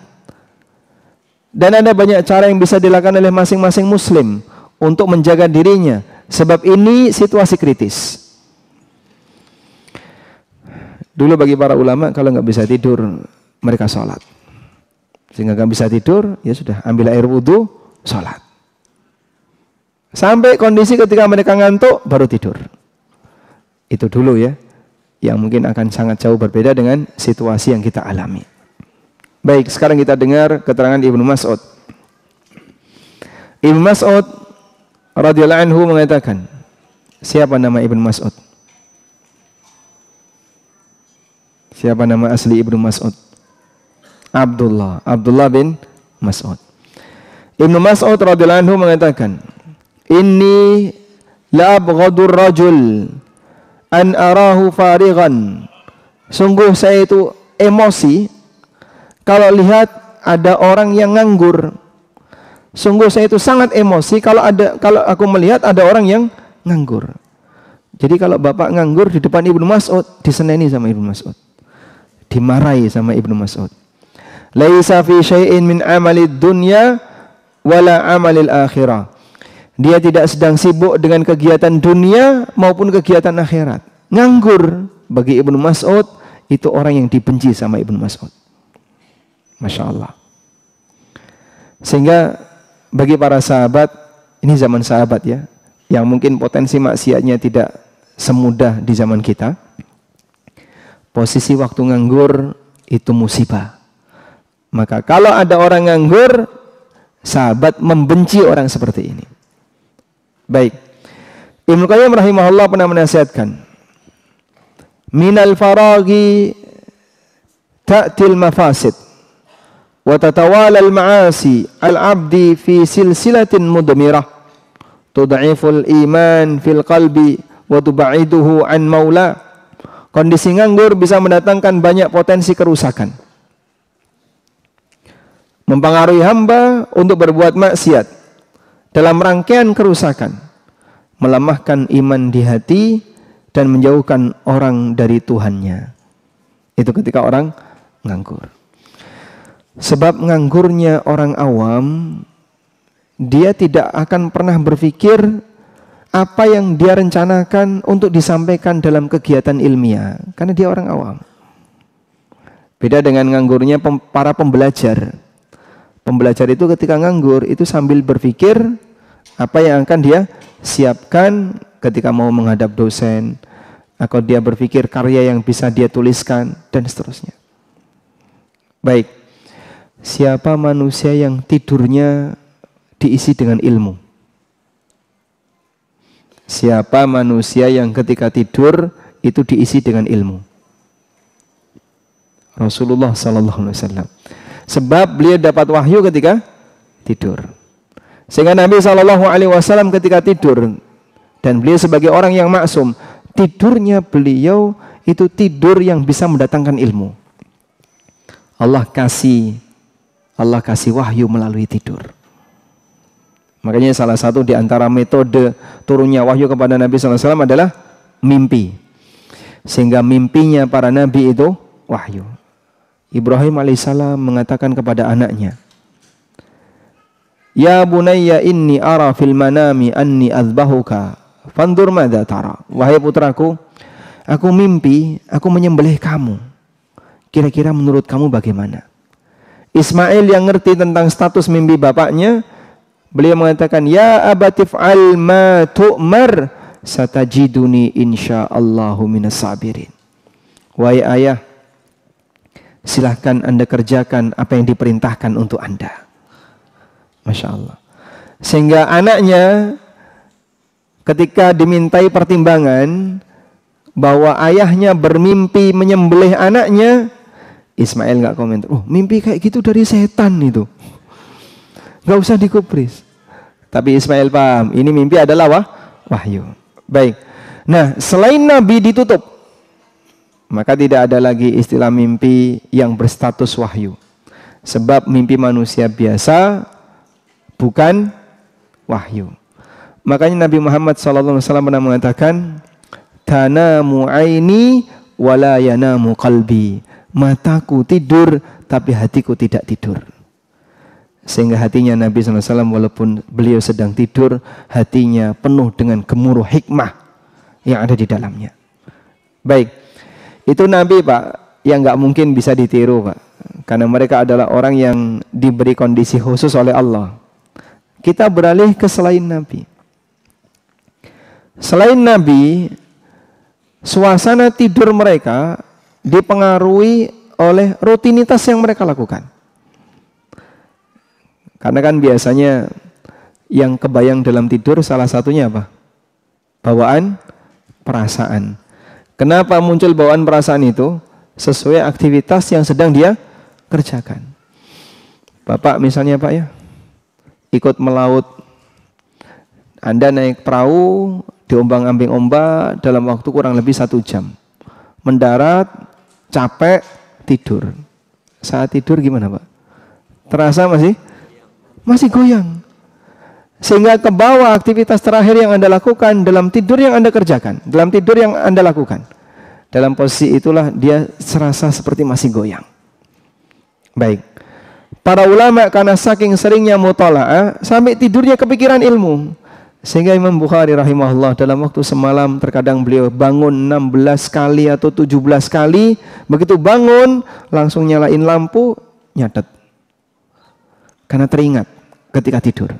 Dan ada banyak cara yang bisa dilakukan oleh masing-masing muslim untuk menjaga dirinya. Sebab ini situasi kritis. Dulu bagi para ulama kalau nggak bisa tidur, mereka sholat. Sehingga nggak bisa tidur, ya sudah ambil air wudhu, sholat. Sampai kondisi ketika mereka ngantuk, baru tidur. Itu dulu ya, yang mungkin akan sangat jauh berbeda dengan situasi yang kita alami. Baik, sekarang kita dengar keterangan Ibnu Mas'ud. Ibnu Mas'ud radhiyallahu anhu mengatakan, siapa nama Ibnu Mas'ud? Siapa nama asli Ibnu Mas'ud? Abdullah bin Mas'ud. Ibnu Mas'ud radhiyallahu anhu mengatakan, inni la abghadur rajul an arahu farighan. Sungguh saya itu emosi kalau lihat ada orang yang nganggur. Sungguh saya itu sangat emosi kalau aku melihat ada orang yang nganggur. Jadi kalau bapak nganggur di depan Ibnu Mas'ud, diseneni sama Ibnu Mas'ud, dimarahi sama Ibnu Mas'ud. Laisa fi syai'in min amalid dunya wala amalil akhirah. Dia tidak sedang sibuk dengan kegiatan dunia maupun kegiatan akhirat. Nganggur bagi Ibnu Mas'ud itu orang yang dibenci sama Ibnu Mas'ud. Masya Allah. Sehingga bagi para sahabat, ini zaman sahabat ya, yang mungkin potensi maksiatnya tidak semudah di zaman kita. Posisi waktu nganggur itu musibah. Maka kalau ada orang nganggur, Sahabat membenci orang seperti ini. Baik. Ibnu Qayyim rahimahullah pernah menasihatkan, minal faragi ta'til mafasid wa tatawala al-ma'asi al-'abdi fi silsilatin mudmirah tud'iful iman fil qalbi wa tub'iduhu an maula. Kondisi nganggur bisa mendatangkan banyak potensi kerusakan, mempengaruhi hamba untuk berbuat maksiat dalam rangkaian kerusakan, melemahkan iman di hati dan menjauhkan orang dari Tuhannya. Itu ketika orang nganggur. Sebab nganggurnya orang awam, dia tidak akan pernah berpikir apa yang dia rencanakan untuk disampaikan dalam kegiatan ilmiah, karena dia orang awam. Beda dengan nganggurnya para pembelajar. Pembelajar itu ketika nganggur itu sambil berpikir apa yang akan dia siapkan ketika mau menghadap dosen, atau dia berpikir karya yang bisa dia tuliskan dan seterusnya. Baik, siapa manusia yang tidurnya diisi dengan ilmu? Siapa manusia yang ketika tidur itu diisi dengan ilmu? Rasulullah sallallahu alaihi wasallam. Sebab beliau dapat wahyu ketika tidur. Sehingga Nabi SAW ketika tidur, dan beliau sebagai orang yang maksum, tidurnya beliau itu tidur yang bisa mendatangkan ilmu. Allah kasih wahyu melalui tidur. Makanya salah satu di antara metode turunnya wahyu kepada Nabi SAW adalah mimpi. Sehingga mimpinya para nabi itu wahyu. Ibrahim alaihissalam mengatakan kepada anaknya, ya bunayya inni ara fil manami anni azbahuka fandur madza tara. Wahai putraku, aku mimpi aku menyembelih kamu. Kira-kira menurut kamu bagaimana? Ismail yang ngerti tentang status mimpi bapaknya, beliau mengatakan, ya abatif'al ma tu'mar satajiduni insyaallahu minas sabirin. Wahai ayah, silahkan Anda kerjakan apa yang diperintahkan untuk Anda. Masya Allah. Sehingga anaknya ketika dimintai pertimbangan bahwa ayahnya bermimpi menyembelih anaknya, Ismail nggak komentar. Oh, mimpi kayak gitu dari setan itu, nggak usah dikubris. Tapi Ismail paham, ini mimpi adalah wahyu. Baik. Nah, selain Nabi ditutup, maka tidak ada lagi istilah mimpi yang berstatus wahyu. Sebab mimpi manusia biasa bukan wahyu. Makanya Nabi Muhammad SAW pernah mengatakan, tanamu aini wala yanamu qalbi. Mataku tidur tapi hatiku tidak tidur. Sehingga hatinya Nabi SAW walaupun beliau sedang tidur, hatinya penuh dengan gemuruh hikmah yang ada di dalamnya. Baik. Itu Nabi Pak, yang nggak mungkin bisa ditiru Pak, karena mereka adalah orang yang diberi kondisi khusus oleh Allah. Kita beralih ke selain Nabi. Selain Nabi, suasana tidur mereka dipengaruhi oleh rutinitas yang mereka lakukan. Karena kan biasanya yang kebayang dalam tidur salah satunya apa? Bawaan perasaan. Kenapa muncul bawaan perasaan itu? Sesuai aktivitas yang sedang dia kerjakan. Bapak misalnya Pak ya, ikut melaut. Anda naik perahu, diombang-ambing ombak dalam waktu kurang lebih 1 jam. Mendarat, capek, tidur. Saat tidur gimana Pak? Terasa masih goyang. Sehingga ke bawah aktivitas terakhir yang Anda lakukan dalam tidur yang Anda kerjakan, dalam tidur yang Anda lakukan. Dalam posisi itulah dia serasa seperti masih goyang. Baik. Para ulama karena saking seringnya mutola'ah sampai tidurnya kepikiran ilmu. Sehingga Imam Bukhari rahimahullah dalam waktu semalam terkadang beliau bangun 16 kali atau 17 kali. Begitu bangun langsung nyalain lampu, nyatet. Karena teringat ketika tidur.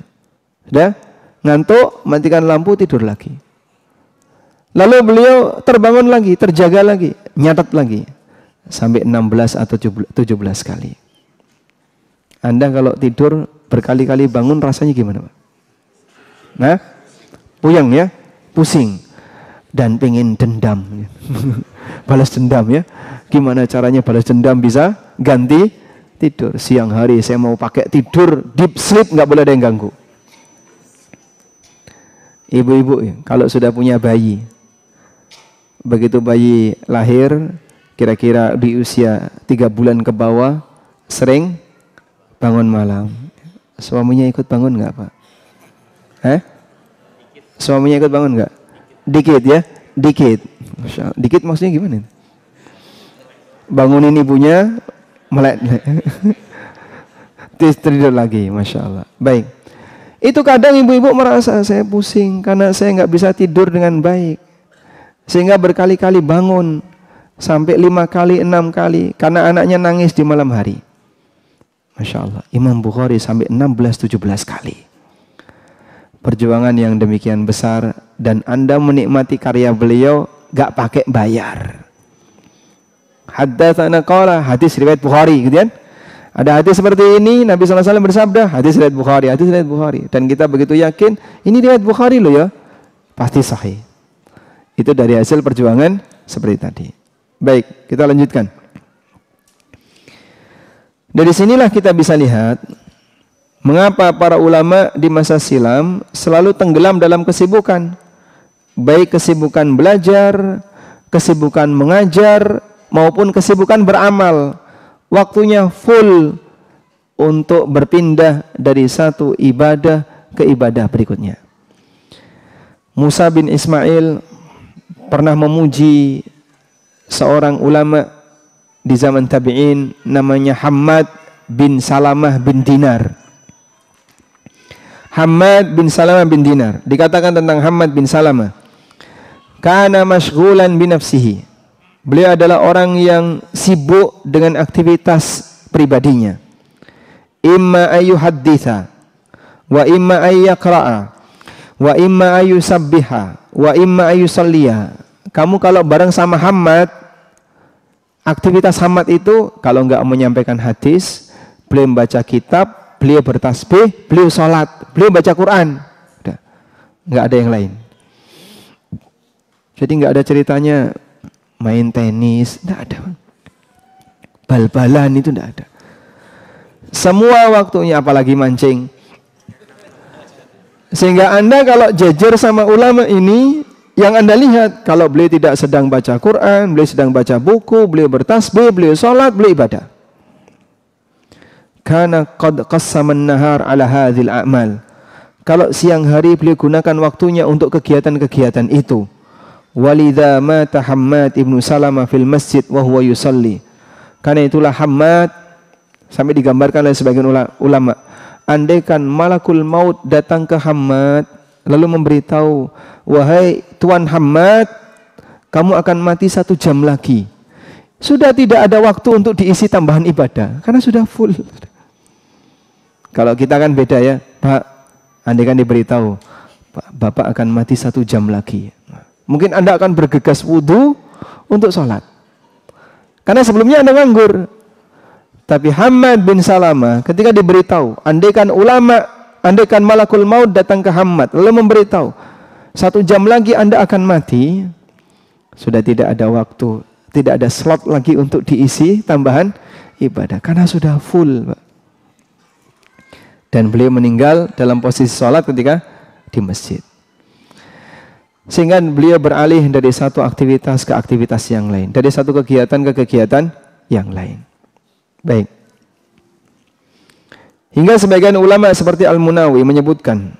Sudah ngantuk, matikan lampu, tidur lagi. Lalu beliau terbangun lagi, terjaga lagi, nyatet lagi. Sampai 16 atau 17 kali. Anda kalau tidur berkali-kali bangun rasanya gimana, Pak? Nah, puyeng ya, pusing dan pengen dendam. Balas dendam ya. Gimana caranya balas dendam bisa ganti tidur? Siang hari saya mau pakai tidur deep sleep, nggak boleh ada yang ganggu. Ibu-ibu ya, kalau sudah punya bayi, begitu bayi lahir, kira-kira di usia 3 bulan ke bawah, sering bangun malam. Suaminya ikut bangun nggak, Pak? Suaminya ikut bangun nggak? Dikit ya, dikit. Dikit maksudnya gimana? Bangunin ibunya, melek. Tidur lagi, Masya Allah. Baik. Itu kadang ibu-ibu merasa saya pusing karena saya nggak bisa tidur dengan baik. Sehingga berkali-kali bangun. Sampai 5 kali, 6 kali. Karena anaknya nangis di malam hari. Masya Allah. Imam Bukhari sampai 16-17 kali. Perjuangan yang demikian besar. Dan Anda menikmati karya beliau gak pakai bayar. Haddatsana qala, hadis riwayat Bukhari gitu kan. Ada hadis seperti ini, Nabi SAW bersabda, hadis riwayat Bukhari, hadis riwayat Bukhari. Dan kita begitu yakin, ini riwayat Bukhari loh ya. Pasti sahih. Itu dari hasil perjuangan seperti tadi. Baik, kita lanjutkan. Dari sinilah kita bisa lihat mengapa para ulama di masa silam selalu tenggelam dalam kesibukan. Baik kesibukan belajar, kesibukan mengajar, maupun kesibukan beramal. Waktunya full untuk berpindah dari satu ibadah ke ibadah berikutnya. Musa bin Ismail pernah memuji seorang ulama di zaman tabi'in namanya Hammad bin Salamah bin Dinar. Hammad bin Salamah bin Dinar. Dikatakan tentang Hammad bin Salamah, kana mashghulan bi nafsihi. Beliau adalah orang yang sibuk dengan aktivitas pribadinya. Imma ayyuhadditha wa imma ayyaqra'a wa imma ayyusabbiha wa imma ayyusalliya. Kamu kalau bareng sama Hammad, aktivitas Hammad itu kalau enggak menyampaikan hadis, beliau membaca kitab, beliau bertasbih, beliau sholat, beliau baca Quran. Udah. Enggak ada yang lain. Jadi enggak ada ceritanya main tenis, enggak ada. Bal-balan itu enggak ada. Semua waktunya, apalagi mancing. Sehingga Anda kalau jejer sama ulama ini, yang Anda lihat, kalau beliau tidak sedang baca Quran, beliau sedang baca buku, beliau bertasbih, beliau sholat, beliau ibadah. Karena qad qassaman nahar ala hadhil a'mal. Kalau siang hari beliau gunakan waktunya untuk kegiatan-kegiatan itu. Walidha mata Hammad ibnu Salamah fil masjid wa huwa yusalli. Karena itulah Hammad, sampai digambarkan oleh sebagian ulama, andaikan malakul maut datang ke Hammad lalu memberitahu, wahai Tuan Hammad, kamu akan mati 1 jam lagi, sudah tidak ada waktu untuk diisi tambahan ibadah karena sudah full. Kalau kita kan beda ya, Pak, andaikan diberitahu, Pak, Bapak akan mati 1 jam lagi, mungkin Anda akan bergegas wudu untuk sholat. Karena sebelumnya Anda nganggur. Tapi Hammad bin Salamah ketika diberitahu, andaikan malakul maut datang ke Hammad lalu memberitahu, 1 jam lagi Anda akan mati, sudah tidak ada waktu, tidak ada slot lagi untuk diisi tambahan ibadah karena sudah full, Pak. Dan beliau meninggal dalam posisi sholat ketika di masjid. Sehingga beliau beralih dari satu aktivitas ke aktivitas yang lain, dari satu kegiatan ke kegiatan yang lain. Baik. Hingga sebagian ulama seperti Al-Munawi menyebutkan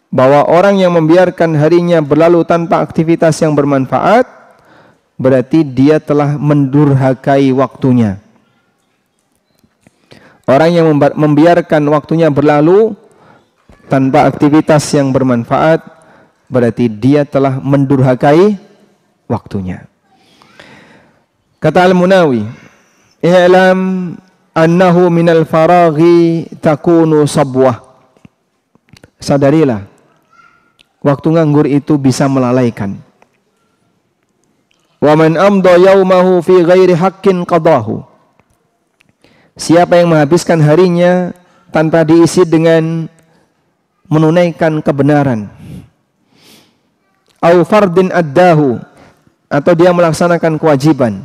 bahwa orang yang membiarkan harinya berlalu tanpa aktivitas yang bermanfaat, berarti dia telah mendurhakai waktunya. Orang yang membiarkan waktunya berlalu tanpa aktivitas yang bermanfaat, berarti dia telah mendurhakai waktunya. Kata Al-Munawi, i'lam annahu minal faraghi takunu sabwah. Sadarilah, waktu nganggur itu bisa melalaikan. Wa man amda yaumahu fi ghairi haqqin qadahu. Siapa yang menghabiskan harinya tanpa diisi dengan menunaikan kebenaran. Au fardin addahu, atau dia melaksanakan kewajiban.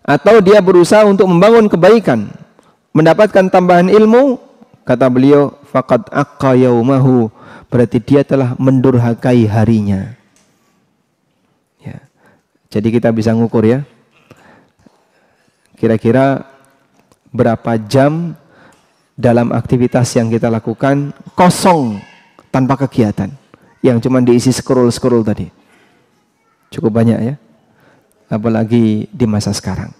Atau dia berusaha untuk membangun kebaikan, mendapatkan tambahan ilmu, kata beliau, faqad aqqa yaumahu, berarti dia telah mendurhakai harinya. Ya. Jadi kita bisa ngukur ya, kira-kira berapa jam dalam aktivitas yang kita lakukan kosong tanpa kegiatan, yang cuma diisi scroll tadi. Cukup banyak ya, apalagi di masa sekarang.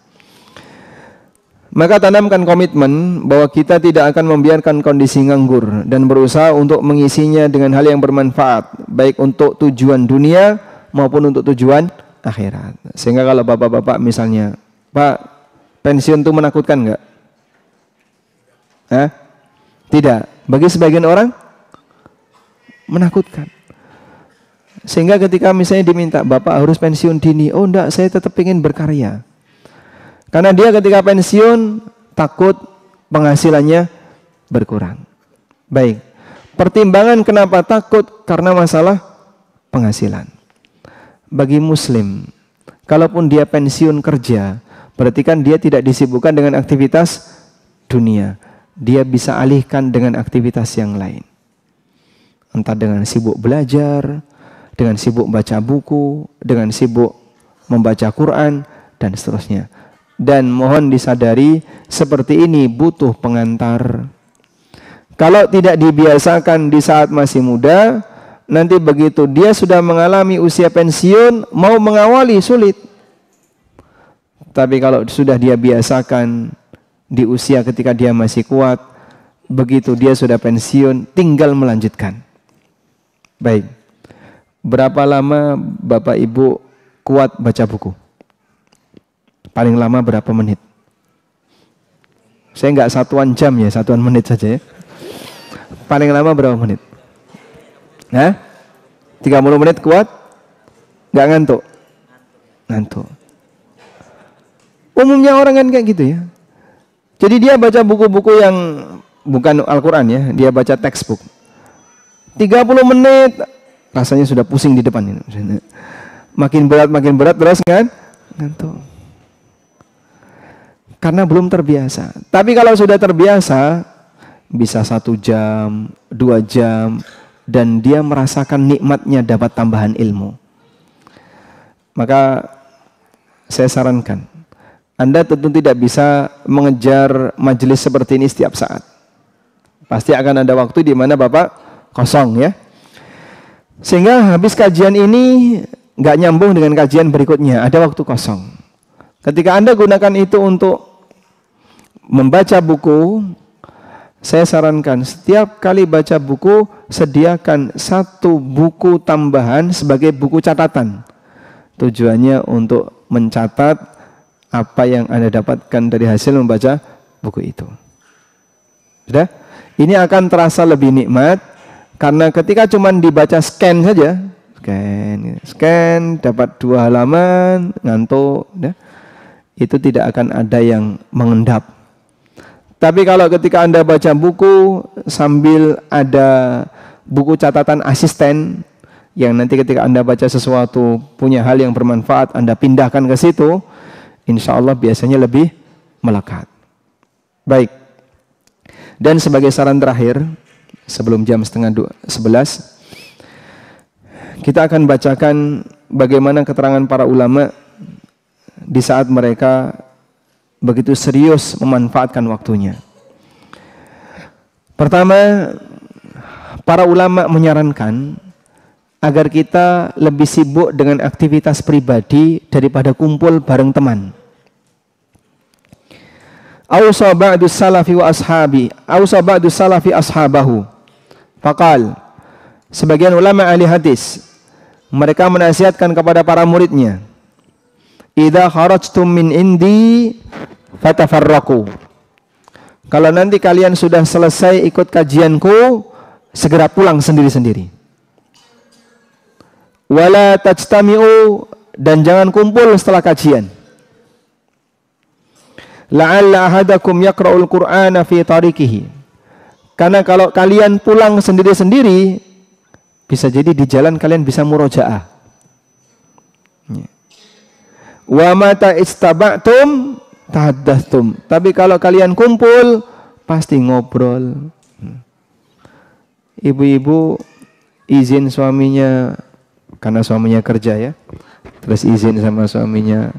Maka tanamkan komitmen bahwa kita tidak akan membiarkan kondisi nganggur dan berusaha untuk mengisinya dengan hal yang bermanfaat, baik untuk tujuan dunia maupun untuk tujuan akhirat. Sehingga kalau bapak-bapak misalnya, Pak, pensiun itu menakutkan enggak? Tidak. Bagi sebagian orang menakutkan. Sehingga ketika misalnya diminta, Bapak harus pensiun dini. Oh enggak, saya tetap ingin berkarya. Karena dia ketika pensiun takut penghasilannya berkurang. Baik. Pertimbangan kenapa takut? Karena masalah penghasilan. Bagi muslim, kalaupun dia pensiun kerja, berarti kan dia tidak disibukkan dengan aktivitas dunia. Dia bisa alihkan dengan aktivitas yang lain. Entah dengan sibuk belajar, dengan sibuk baca buku, dengan sibuk membaca Quran, dan seterusnya. Dan mohon disadari, seperti ini butuh pengantar. Kalau tidak dibiasakan di saat masih muda, nanti begitu dia sudah mengalami usia pensiun, mau mengawali sulit. Tapi kalau sudah dia biasakan di usia ketika dia masih kuat, begitu dia sudah pensiun, tinggal melanjutkan. Baik. Berapa lama Bapak Ibu kuat baca buku? Paling lama berapa menit? Saya enggak satuan jam ya, satuan menit saja ya. Paling lama berapa menit? 30 menit kuat? Enggak ngantuk? Ngantuk. Umumnya orang kan kayak gitu ya. Jadi dia baca buku-buku yang bukan Al-Quran ya, dia baca textbook. 30 menit rasanya sudah pusing di depan ini. Makin berat terus kan ngantuk. Karena belum terbiasa. Tapi kalau sudah terbiasa, bisa 1 jam, 2 jam, dan dia merasakan nikmatnya dapat tambahan ilmu. Maka saya sarankan, Anda tentu tidak bisa mengejar majelis seperti ini setiap saat. Pasti akan ada waktu di mana Bapak kosong ya. Sehingga habis kajian ini nggak nyambung dengan kajian berikutnya, ada waktu kosong. Ketika Anda gunakan itu untuk membaca buku, saya sarankan setiap kali baca buku, sediakan 1 buku tambahan sebagai buku catatan. Tujuannya untuk mencatat apa yang Anda dapatkan dari hasil membaca buku itu. Sudah? Ini akan terasa lebih nikmat, karena ketika cuma dibaca scan saja, scan, dapat 2 halaman, ngantuk, ya, itu tidak akan ada yang mengendap. Tapi kalau ketika Anda baca buku sambil ada buku catatan asisten, yang nanti ketika Anda baca sesuatu punya hal yang bermanfaat, Anda pindahkan ke situ, insya Allah biasanya lebih melekat. Baik. Dan sebagai saran terakhir, sebelum jam 10:30, kita akan bacakan bagaimana keterangan para ulama di saat mereka begitu serius memanfaatkan waktunya. Pertama, para ulama menyarankan agar kita lebih sibuk dengan aktivitas pribadi daripada kumpul bareng teman. Ausa ba'dus salafi wa ashabi, ausa ba'dus salafi ashabahu. Faqal, sebagian ulama ahli hadis, mereka menasihatkan kepada para muridnya, idza kharajtum min indi fatafarraqu. Kalau nanti kalian sudah selesai ikut kajianku, segera pulang sendiri-sendiri. Wala tajtami'u, dan jangan kumpul setelah kajian. la'alla ahadakum yaqra'ul Qur'ana fi tariqihi. Karena kalau kalian pulang sendiri-sendiri, bisa jadi di jalan kalian bisa murojaah. Wa mata istaba'tum tahaddatstum. Tapi kalau kalian kumpul pasti ngobrol. Ibu-ibu izin suaminya karena suaminya kerja ya. Terus izin sama suaminya,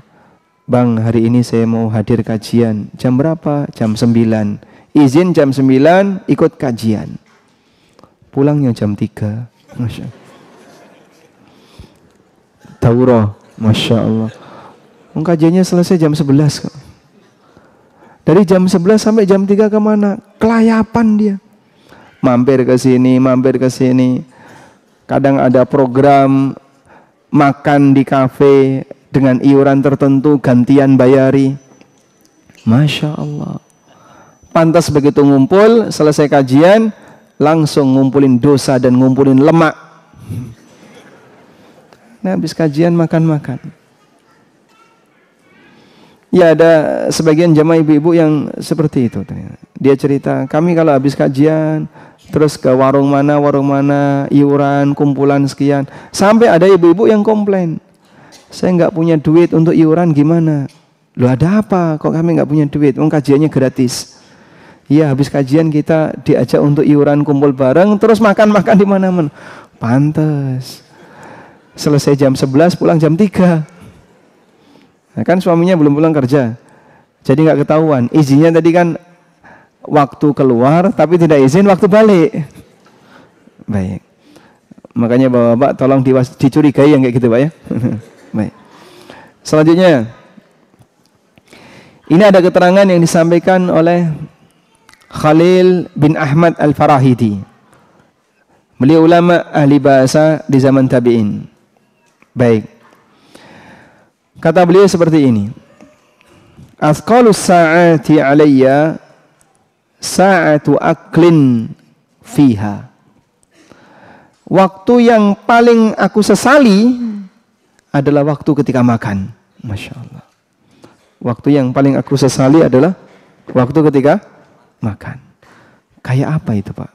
"Bang, hari ini saya mau hadir kajian. Jam berapa?" Jam 9. Izin jam 9, ikut kajian. Pulangnya jam 3. Masya Allah. Daurah, Masya Allah. Kajiannya selesai jam 11 kok. Dari jam 11 sampai jam 3 kemana? Kelayapan dia. Mampir ke sini, mampir ke sini. Kadang ada program makan di kafe dengan iuran tertentu, gantian bayari. Masya Allah. Pantas begitu ngumpul, selesai kajian, langsung ngumpulin dosa dan ngumpulin lemak. Nah, habis kajian makan-makan. Ya, ada sebagian jamaah ibu-ibu yang seperti itu. Dia cerita, kami kalau habis kajian, terus ke warung mana, iuran, kumpulan sekian. Sampai ada ibu-ibu yang komplain, saya nggak punya duit untuk iuran, gimana? Loh, ada apa? Kok kami nggak punya duit? Kajiannya gratis. Iya, habis kajian kita diajak untuk iuran, kumpul bareng, terus makan-makan di mana-mana. Pantes. Selesai jam 11, pulang jam 3. Nah, kan suaminya belum pulang kerja, jadi nggak ketahuan. Izinnya tadi kan waktu keluar, tapi tidak izin waktu balik. Baik. Makanya bapak-bapak tolong dicurigai yang kayak gitu, Pak ya. Baik. Selanjutnya, ini ada keterangan yang disampaikan oleh Khalil bin Ahmad Al-Farahidi. Beliau ulama ahli bahasa di zaman tabi'in. Baik. Kata beliau seperti ini. Athqalus sa'ati alayya sa'atu aklin fiha. Waktu yang paling aku sesali adalah waktu ketika makan. Masya Allah. Waktu yang paling aku sesali adalah waktu ketika makan. Kayak apa itu, Pak?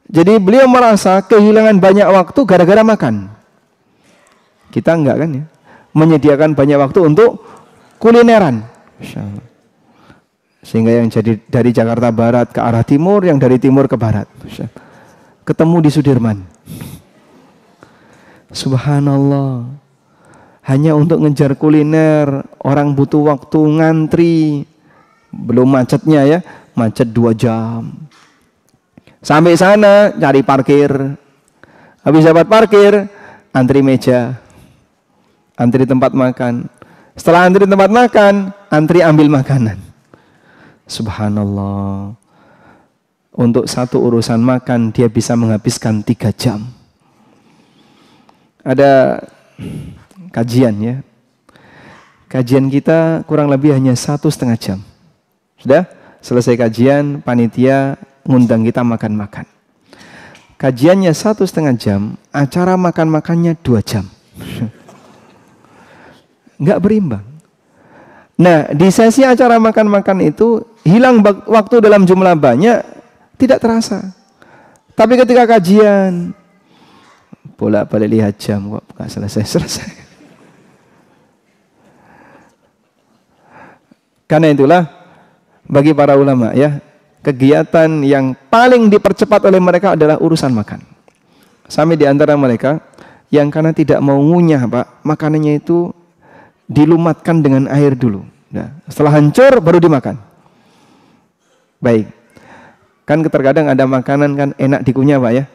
Jadi beliau merasa kehilangan banyak waktu gara-gara makan. Kita enggak kan ya? Menyediakan banyak waktu untuk kulineran. Masya Allah. Sehingga yang jadi dari Jakarta Barat ke arah timur, yang dari timur ke barat. Masya Allah. Ketemu di Sudirman. Subhanallah. Hanya untuk ngejar kuliner, orang butuh waktu ngantri. Belum macetnya ya, macet 2 jam. Sampai sana cari parkir. Habis dapat parkir, antri meja. Antri tempat makan. Setelah antri tempat makan, antri ambil makanan. Subhanallah. Untuk satu urusan makan dia bisa menghabiskan 3 jam. Ada kajian ya. Kajian kita kurang lebih hanya 1,5 jam. Sudah selesai kajian, panitia ngundang kita makan-makan. Kajiannya 1,5 jam, acara makan-makannya 2 jam. Nggak berimbang. Nah, di sesi acara makan-makan itu hilang waktu dalam jumlah banyak, tidak terasa. Tapi ketika kajian, bolak-balik lihat jam kok nggak selesai-selesai. Karena itulah bagi para ulama ya, kegiatan yang paling dipercepat oleh mereka adalah urusan makan. Sampai di antara mereka yang karena tidak mau ngunyah, Pak, makanannya itu dilumatkan dengan air dulu. Nah, setelah hancur baru dimakan. Baik. Kan terkadang ada makanan kan enak dikunyah, Pak ya.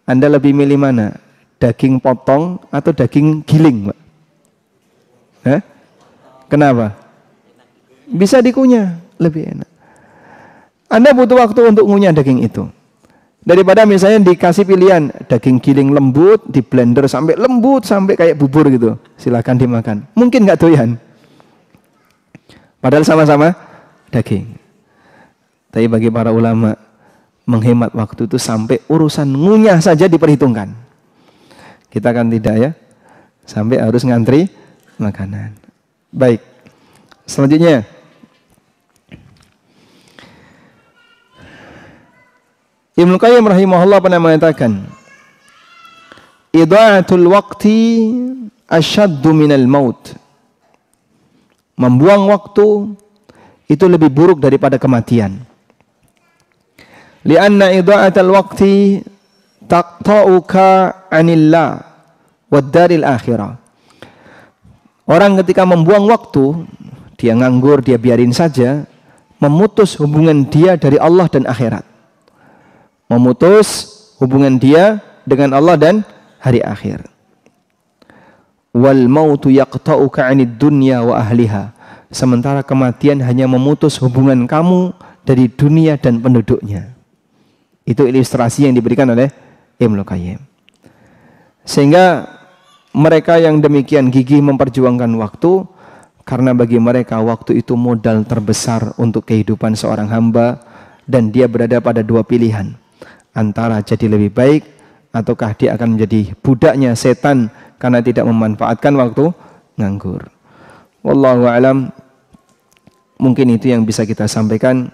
Anda lebih milih mana? Daging potong atau daging giling, Pak? Hah? Kenapa? Bisa dikunyah, lebih enak. Anda butuh waktu untuk ngunyah daging itu. Daripada misalnya dikasih pilihan daging giling lembut, di blender sampai lembut, sampai kayak bubur gitu. Silakan dimakan. Mungkin nggak doyan. Padahal sama-sama daging. Tapi bagi para ulama, menghemat waktu itu sampai urusan ngunyah saja diperhitungkan. Kita kan tidak ya. Sampai harus ngantri makanan. Baik. Selanjutnya. Ibnu Qayyim rahimahullah pernah mengatakan, idha'atul waqti asyaddu minal maut. Membuang waktu itu lebih buruk daripada kematian. Lianna idha'atul waqti taqta'uka 'anillah wad daril akhirah. Orang ketika membuang waktu, dia nganggur, dia biarin saja, memutus hubungan dia dari Allah dan akhirat. Memutus hubungan dia dengan Allah dan hari akhir. Wal mautu yaqta'uka 'anid dunya wa ahliha. Sementara kematian hanya memutus hubungan kamu dari dunia dan penduduknya. Itu ilustrasi yang diberikan oleh Ibnu Qayyim. Sehingga mereka yang demikian gigih memperjuangkan waktu, karena bagi mereka waktu itu modal terbesar untuk kehidupan seorang hamba, dan dia berada pada dua pilihan, antara jadi lebih baik ataukah dia akan menjadi budaknya setan karena tidak memanfaatkan waktu nganggur. Wallahu a'lam. Mungkin itu yang bisa kita sampaikan,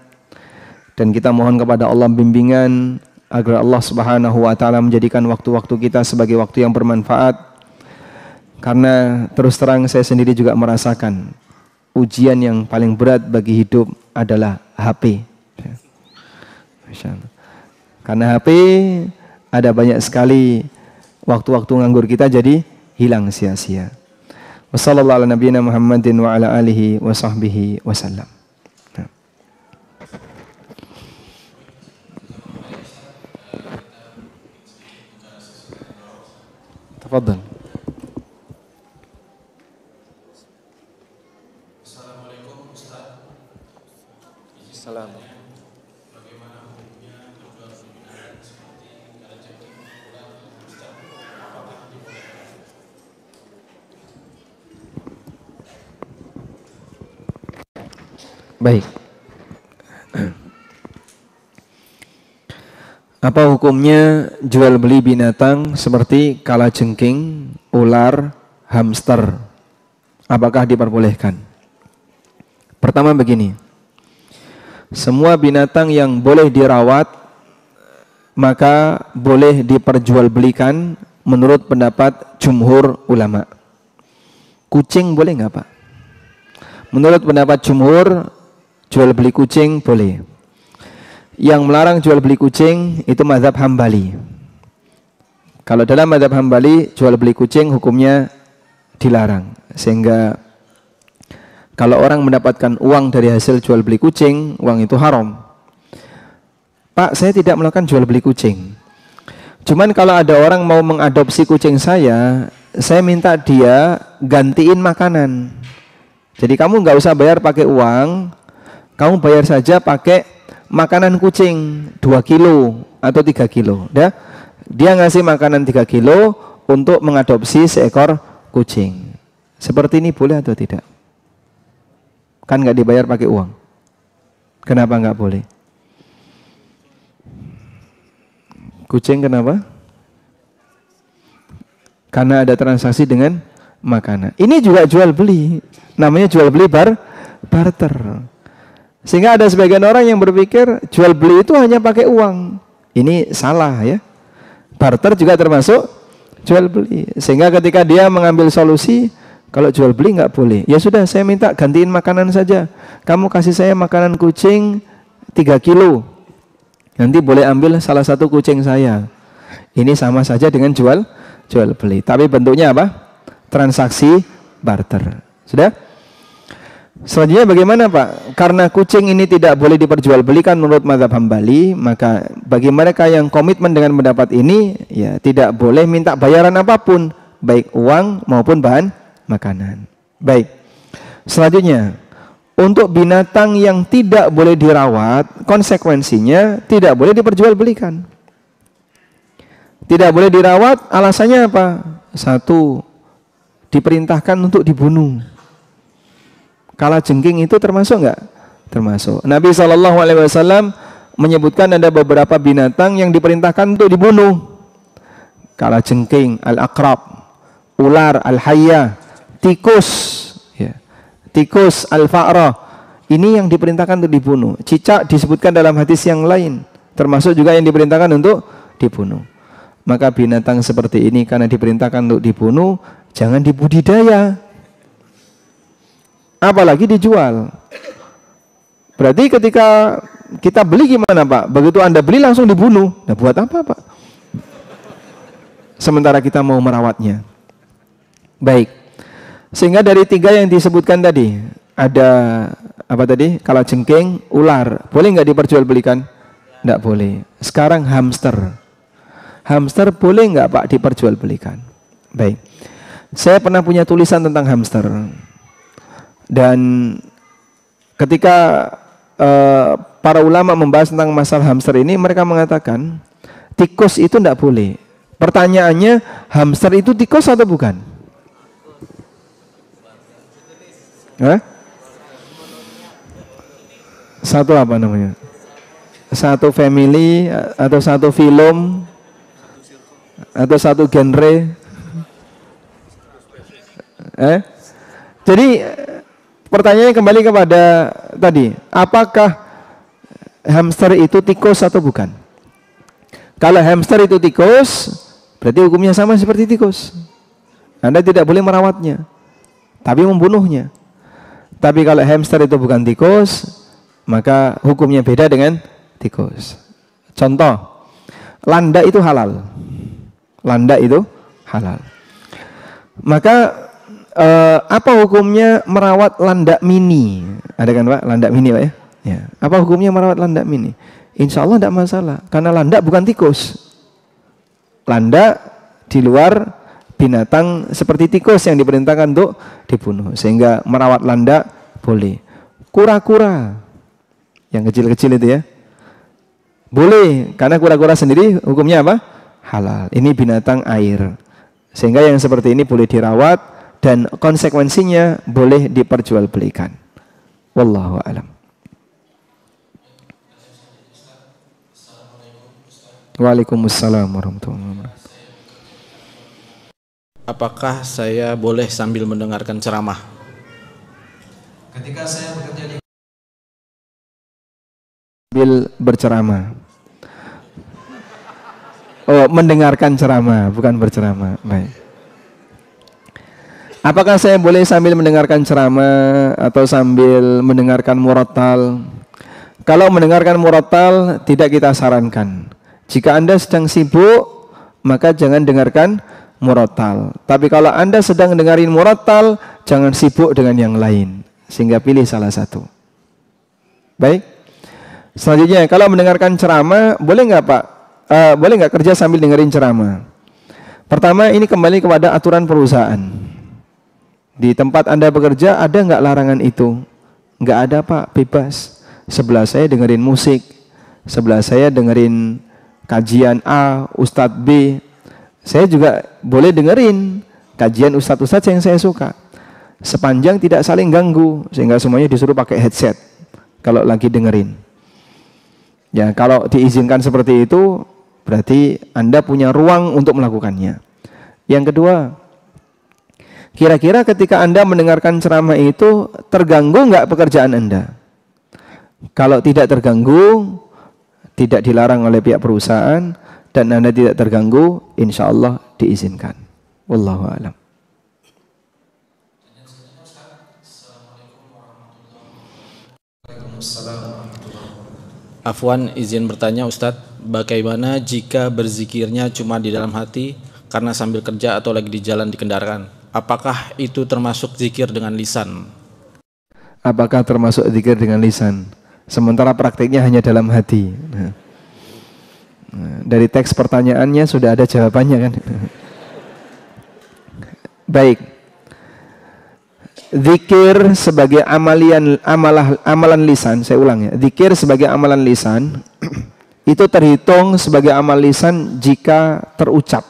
dan kita mohon kepada Allah bimbingan agar Allah Subhanahu wa taala menjadikan waktu-waktu kita sebagai waktu yang bermanfaat. Karena terus terang saya sendiri juga merasakan ujian yang paling berat bagi hidup adalah HP. Karena HP ada banyak sekali waktu-waktu nganggur kita jadi hilang sia-sia. Wassallallahu ala nabiyina Muhammadin wa ala alihi wa sahbihi wasallam. Tafadhal. Assalamualaikum Ustaz. Salam. Bagaimana hukumnya jual beli seperti kalajengking, ular, Ustaz? Apakah dibolehkan? Baik. Apa hukumnya jual beli binatang seperti kalajengking, ular, hamster? Apakah diperbolehkan? Pertama begini, semua binatang yang boleh dirawat maka boleh diperjualbelikan menurut pendapat jumhur ulama. Kucing boleh nggak Pak? Menurut pendapat jumhur, jual beli kucing boleh. Yang melarang jual beli kucing itu mazhab Hambali. Kalau dalam mazhab Hambali, jual beli kucing hukumnya dilarang. Sehingga kalau orang mendapatkan uang dari hasil jual beli kucing, uang itu haram. Pak, saya tidak melakukan jual beli kucing. Cuman kalau ada orang mau mengadopsi kucing saya minta dia gantiin makanan. Jadi kamu nggak usah bayar pakai uang, kamu bayar saja pakai makanan kucing 2 kilo atau 3 kilo. Dia ngasih makanan 3 kilo untuk mengadopsi seekor kucing. Seperti ini boleh atau tidak? Kan nggak dibayar pakai uang. Kenapa nggak boleh? Kucing kenapa? Karena ada transaksi dengan makanan. Ini juga jual beli. Namanya jual beli barter. Sehingga ada sebagian orang yang berpikir jual beli itu hanya pakai uang. Ini salah ya. Barter juga termasuk jual beli. Sehingga ketika dia mengambil solusi, kalau jual beli nggak boleh. Ya sudah, saya minta gantiin makanan saja. Kamu kasih saya makanan kucing 3 kilo. Nanti boleh ambil salah satu kucing saya. Ini sama saja dengan jual beli. Tapi bentuknya apa? Transaksi barter. Sudah? Selanjutnya bagaimana Pak? Karena kucing ini tidak boleh diperjualbelikan menurut mazhab Hambali, maka bagi mereka yang komitmen dengan pendapat ini, ya tidak boleh minta bayaran apapun, baik uang maupun bahan makanan. Baik. Selanjutnya, untuk binatang yang tidak boleh dirawat, konsekuensinya tidak boleh diperjualbelikan. Tidak boleh dirawat, alasannya apa? 1, diperintahkan untuk dibunuh. Kalajengking itu termasuk enggak? Termasuk. Nabi SAW menyebutkan ada beberapa binatang yang diperintahkan untuk dibunuh. Kalajengking, al-aqrab, ular, al-hayya, tikus, ya. Tikus, al-fa'rah. Ini yang diperintahkan untuk dibunuh. Cicak disebutkan dalam hadis yang lain. termasuk juga yang diperintahkan untuk dibunuh. Maka binatang seperti ini karena diperintahkan untuk dibunuh, jangan dibudidaya, apalagi dijual. Berarti ketika kita beli gimana Pak? Begitu Anda beli langsung dibunuh. Nah buat apa Pak? Sementara kita mau merawatnya. Baik. Sehingga dari 3 yang disebutkan tadi, ada apa tadi? Kalajengking, ular, boleh nggak diperjualbelikan? Nggak boleh. Sekarang hamster. Hamster boleh nggak Pak diperjualbelikan? Baik. Saya pernah punya tulisan tentang hamster. Dan ketika para ulama membahas tentang masalah hamster ini, mereka mengatakan tikus itu tidak boleh. Pertanyaannya, hamster itu tikus atau bukan? Hah? Satu apa namanya? Satu family atau satu film atau satu genre? Jadi pertanyaannya kembali kepada tadi, apakah hamster itu tikus atau bukan? Kalau hamster itu tikus, berarti hukumnya sama seperti tikus. Anda tidak boleh merawatnya, tapi membunuhnya. Tapi kalau hamster itu bukan tikus, maka hukumnya beda dengan tikus. Contoh, landak itu halal. Landak itu halal. Maka apa hukumnya merawat landak mini? Ada kan Pak, landak mini Pak ya? Ya. Apa hukumnya merawat landak mini? Insya Allah tidak masalah, karena landak bukan tikus. Landak di luar binatang seperti tikus yang diperintahkan untuk dibunuh, sehingga merawat landak boleh. Kura-kura yang kecil-kecil itu ya, boleh, karena kura-kura sendiri hukumnya apa? Halal. Ini binatang air, sehingga yang seperti ini boleh dirawat dan konsekuensinya boleh diperjualbelikan. Wallahu a'lam. Waalaikumsalam warahmatullahi wabarakatuh. Apakah saya boleh sambil mendengarkan ceramah? Ketika saya bekerja di sambil berceramah. Oh, mendengarkan ceramah, bukan berceramah. Baik. Apakah saya boleh sambil mendengarkan ceramah atau sambil mendengarkan murattal? Kalau mendengarkan murattal tidak kita sarankan. Jika Anda sedang sibuk, maka jangan dengarkan murattal. Tapi kalau Anda sedang dengarin murattal, jangan sibuk dengan yang lain, sehingga pilih salah satu. Baik. Selanjutnya, kalau mendengarkan ceramah, boleh nggak Pak? Boleh nggak kerja sambil dengerin ceramah? Pertama, ini kembali kepada aturan perusahaan. Di tempat Anda bekerja ada nggak larangan itu? Nggak ada Pak, bebas. Sebelah saya dengerin musik, sebelah saya dengerin kajian A, Ustadz B. Saya juga boleh dengerin kajian ustadz-ustadz yang saya suka, sepanjang tidak saling ganggu, sehingga semuanya disuruh pakai headset kalau lagi dengerin. Ya, kalau diizinkan seperti itu, berarti Anda punya ruang untuk melakukannya. Yang kedua, kira-kira ketika Anda mendengarkan ceramah itu terganggu nggak pekerjaan Anda? Kalau tidak terganggu, tidak dilarang oleh pihak perusahaan, dan Anda tidak terganggu, insya Allah diizinkan. Wallahu a'lam. Afwan, izin bertanya Ustadz, bagaimana jika berzikirnya cuma di dalam hati karena sambil kerja atau lagi di jalan di kendaraan? Apakah itu termasuk zikir dengan lisan? Apakah termasuk zikir dengan lisan? Sementara praktiknya hanya dalam hati. Nah, dari teks pertanyaannya sudah ada jawabannya kan? Baik. Zikir sebagai amalan lisan, saya ulang ya. Zikir sebagai amalan lisan itu terhitung sebagai amal lisan jika terucap,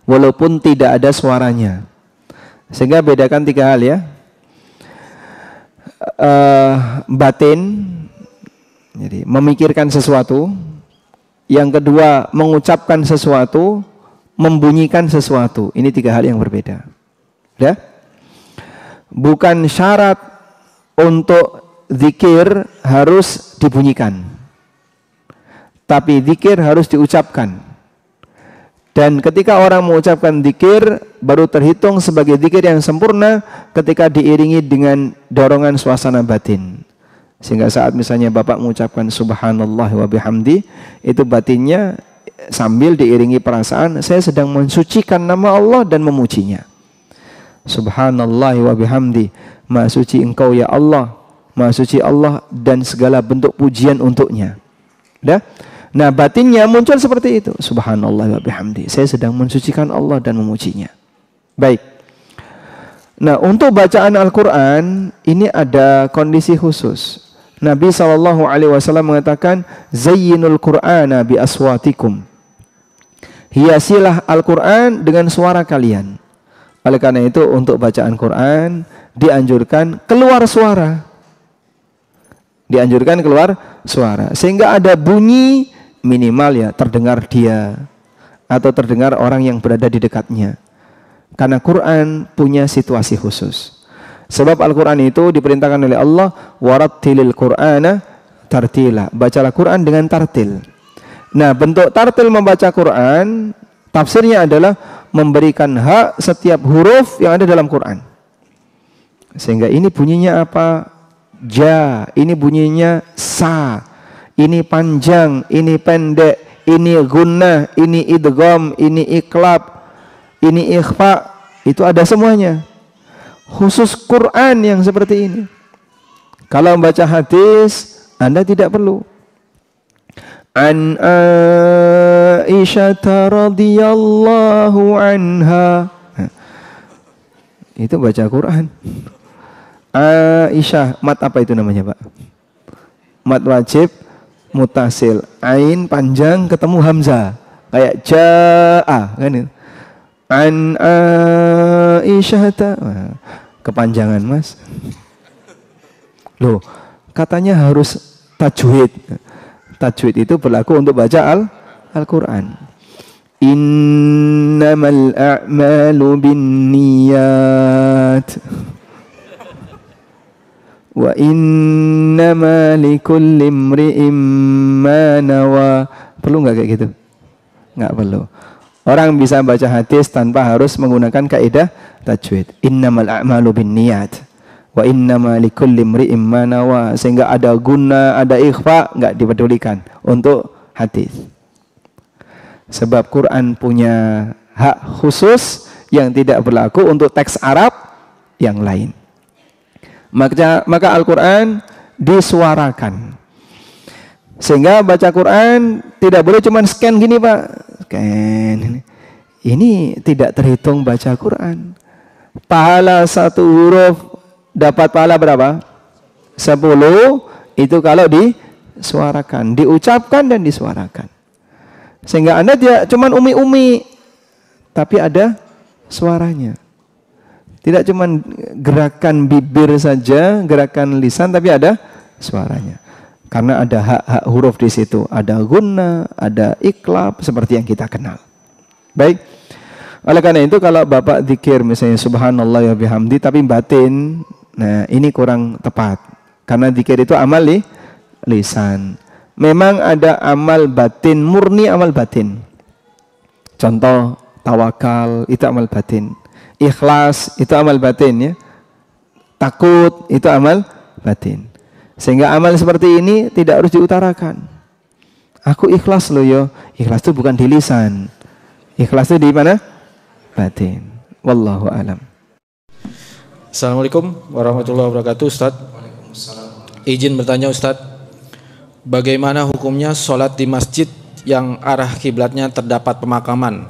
walaupun tidak ada suaranya. Sehingga bedakan 3 hal ya. Batin, jadi memikirkan sesuatu. Yang kedua, mengucapkan sesuatu, membunyikan sesuatu. Ini 3 hal yang berbeda. Ya? Bukan syarat untuk zikir harus dibunyikan. Tapi zikir harus diucapkan. Dan ketika orang mengucapkan zikir, baru terhitung sebagai zikir yang sempurna ketika diiringi dengan dorongan suasana batin. Sehingga saat misalnya Bapak mengucapkan subhanallah wa bihamdi, itu batinnya sambil diiringi perasaan, saya sedang mensucikan nama Allah dan memujinya. Subhanallah wa bihamdi, maha suci engkau ya Allah, maha suci Allah dan segala bentuk pujian untuknya. Dah? Nah, batinnya muncul seperti itu. Subhanallah wa bihamdi, saya sedang mensucikan Allah dan memujinya. Baik. Nah, untuk bacaan Al-Quran ini ada kondisi khusus. Nabi SAW mengatakan, zayyinul Qur'ana bi aswatikum. Hiasilah Al-Quran dengan suara kalian. Oleh karena itu, untuk bacaan Quran dianjurkan keluar suara. Dianjurkan keluar suara. Sehingga ada bunyi minimal ya, terdengar dia atau terdengar orang yang berada di dekatnya. Karena Quran punya situasi khusus. Sebab Al-Quran itu diperintahkan oleh Allah, warattilil Qur'ana tartila. Bacalah Quran dengan tartil. Nah, bentuk tartil membaca Quran, tafsirnya adalah memberikan hak setiap huruf yang ada dalam Quran. Sehingga ini bunyinya apa? Ja, ini bunyinya sa. Ini panjang, ini pendek, ini gunnah, ini idgham, ini iqlab, ini ikhfa. Itu ada semuanya. Khusus Quran yang seperti ini. Kalau membaca hadis, Anda tidak perlu. An Aisyah radhiyallahu anha. Itu baca Quran. Aisyah, mat apa itu namanya, Pak? Mat wajib mutasil. Ain panjang ketemu hamzah. Kayak jaa kan itu. An Aisyah, kepanjangan Mas. Loh, katanya harus tajwid. Tajwid itu berlaku untuk baca Al-Quran. Innamal a'malu binniyat wa innama likulli imri'in ma nawa. Perlu nggak kayak gitu? Nggak perlu. Orang bisa baca hadis tanpa harus menggunakan kaidah tajwid. Innamal a'malu binniyat wa innama likulli imri'in ma nawa. Sehingga ada guna, ada ikhfa, enggak dipedulikan untuk hadis. Sebab Quran punya hak khusus yang tidak berlaku untuk teks Arab yang lain. Maka Al-Quran disuarakan. Sehingga baca Quran tidak boleh cuma scan gini, Pak. Scan. Ini tidak terhitung baca Quran. Pahala satu huruf dapat pahala berapa? 10. Itu kalau disuarakan, diucapkan dan disuarakan. Sehingga Anda tidak cuma umi-umi, tapi ada suaranya. Tidak cuma gerakan bibir saja, gerakan lisan, tapi ada suaranya. Karena ada hak-hak huruf di situ, ada gunna, ada iklab seperti yang kita kenal. Baik. Oleh karena itu kalau Bapak zikir misalnya subhanallah ya bihamdi tapi batin, nah ini kurang tepat. Karena zikir itu amal lisan. Memang ada amal batin, murni amal batin. Contoh tawakal itu amal batin. Ikhlas itu amal batin ya. Takut itu amal batin. Sehingga amal seperti ini tidak harus diutarakan. Aku ikhlas loh yo. Ikhlas itu bukan di lisan. Ikhlas itu di mana? Batin. Wallahu alam. Assalamualaikum warahmatullahi wabarakatuh, Ustaz. Izin bertanya, Ustaz. Bagaimana hukumnya sholat di masjid yang arah kiblatnya terdapat pemakaman?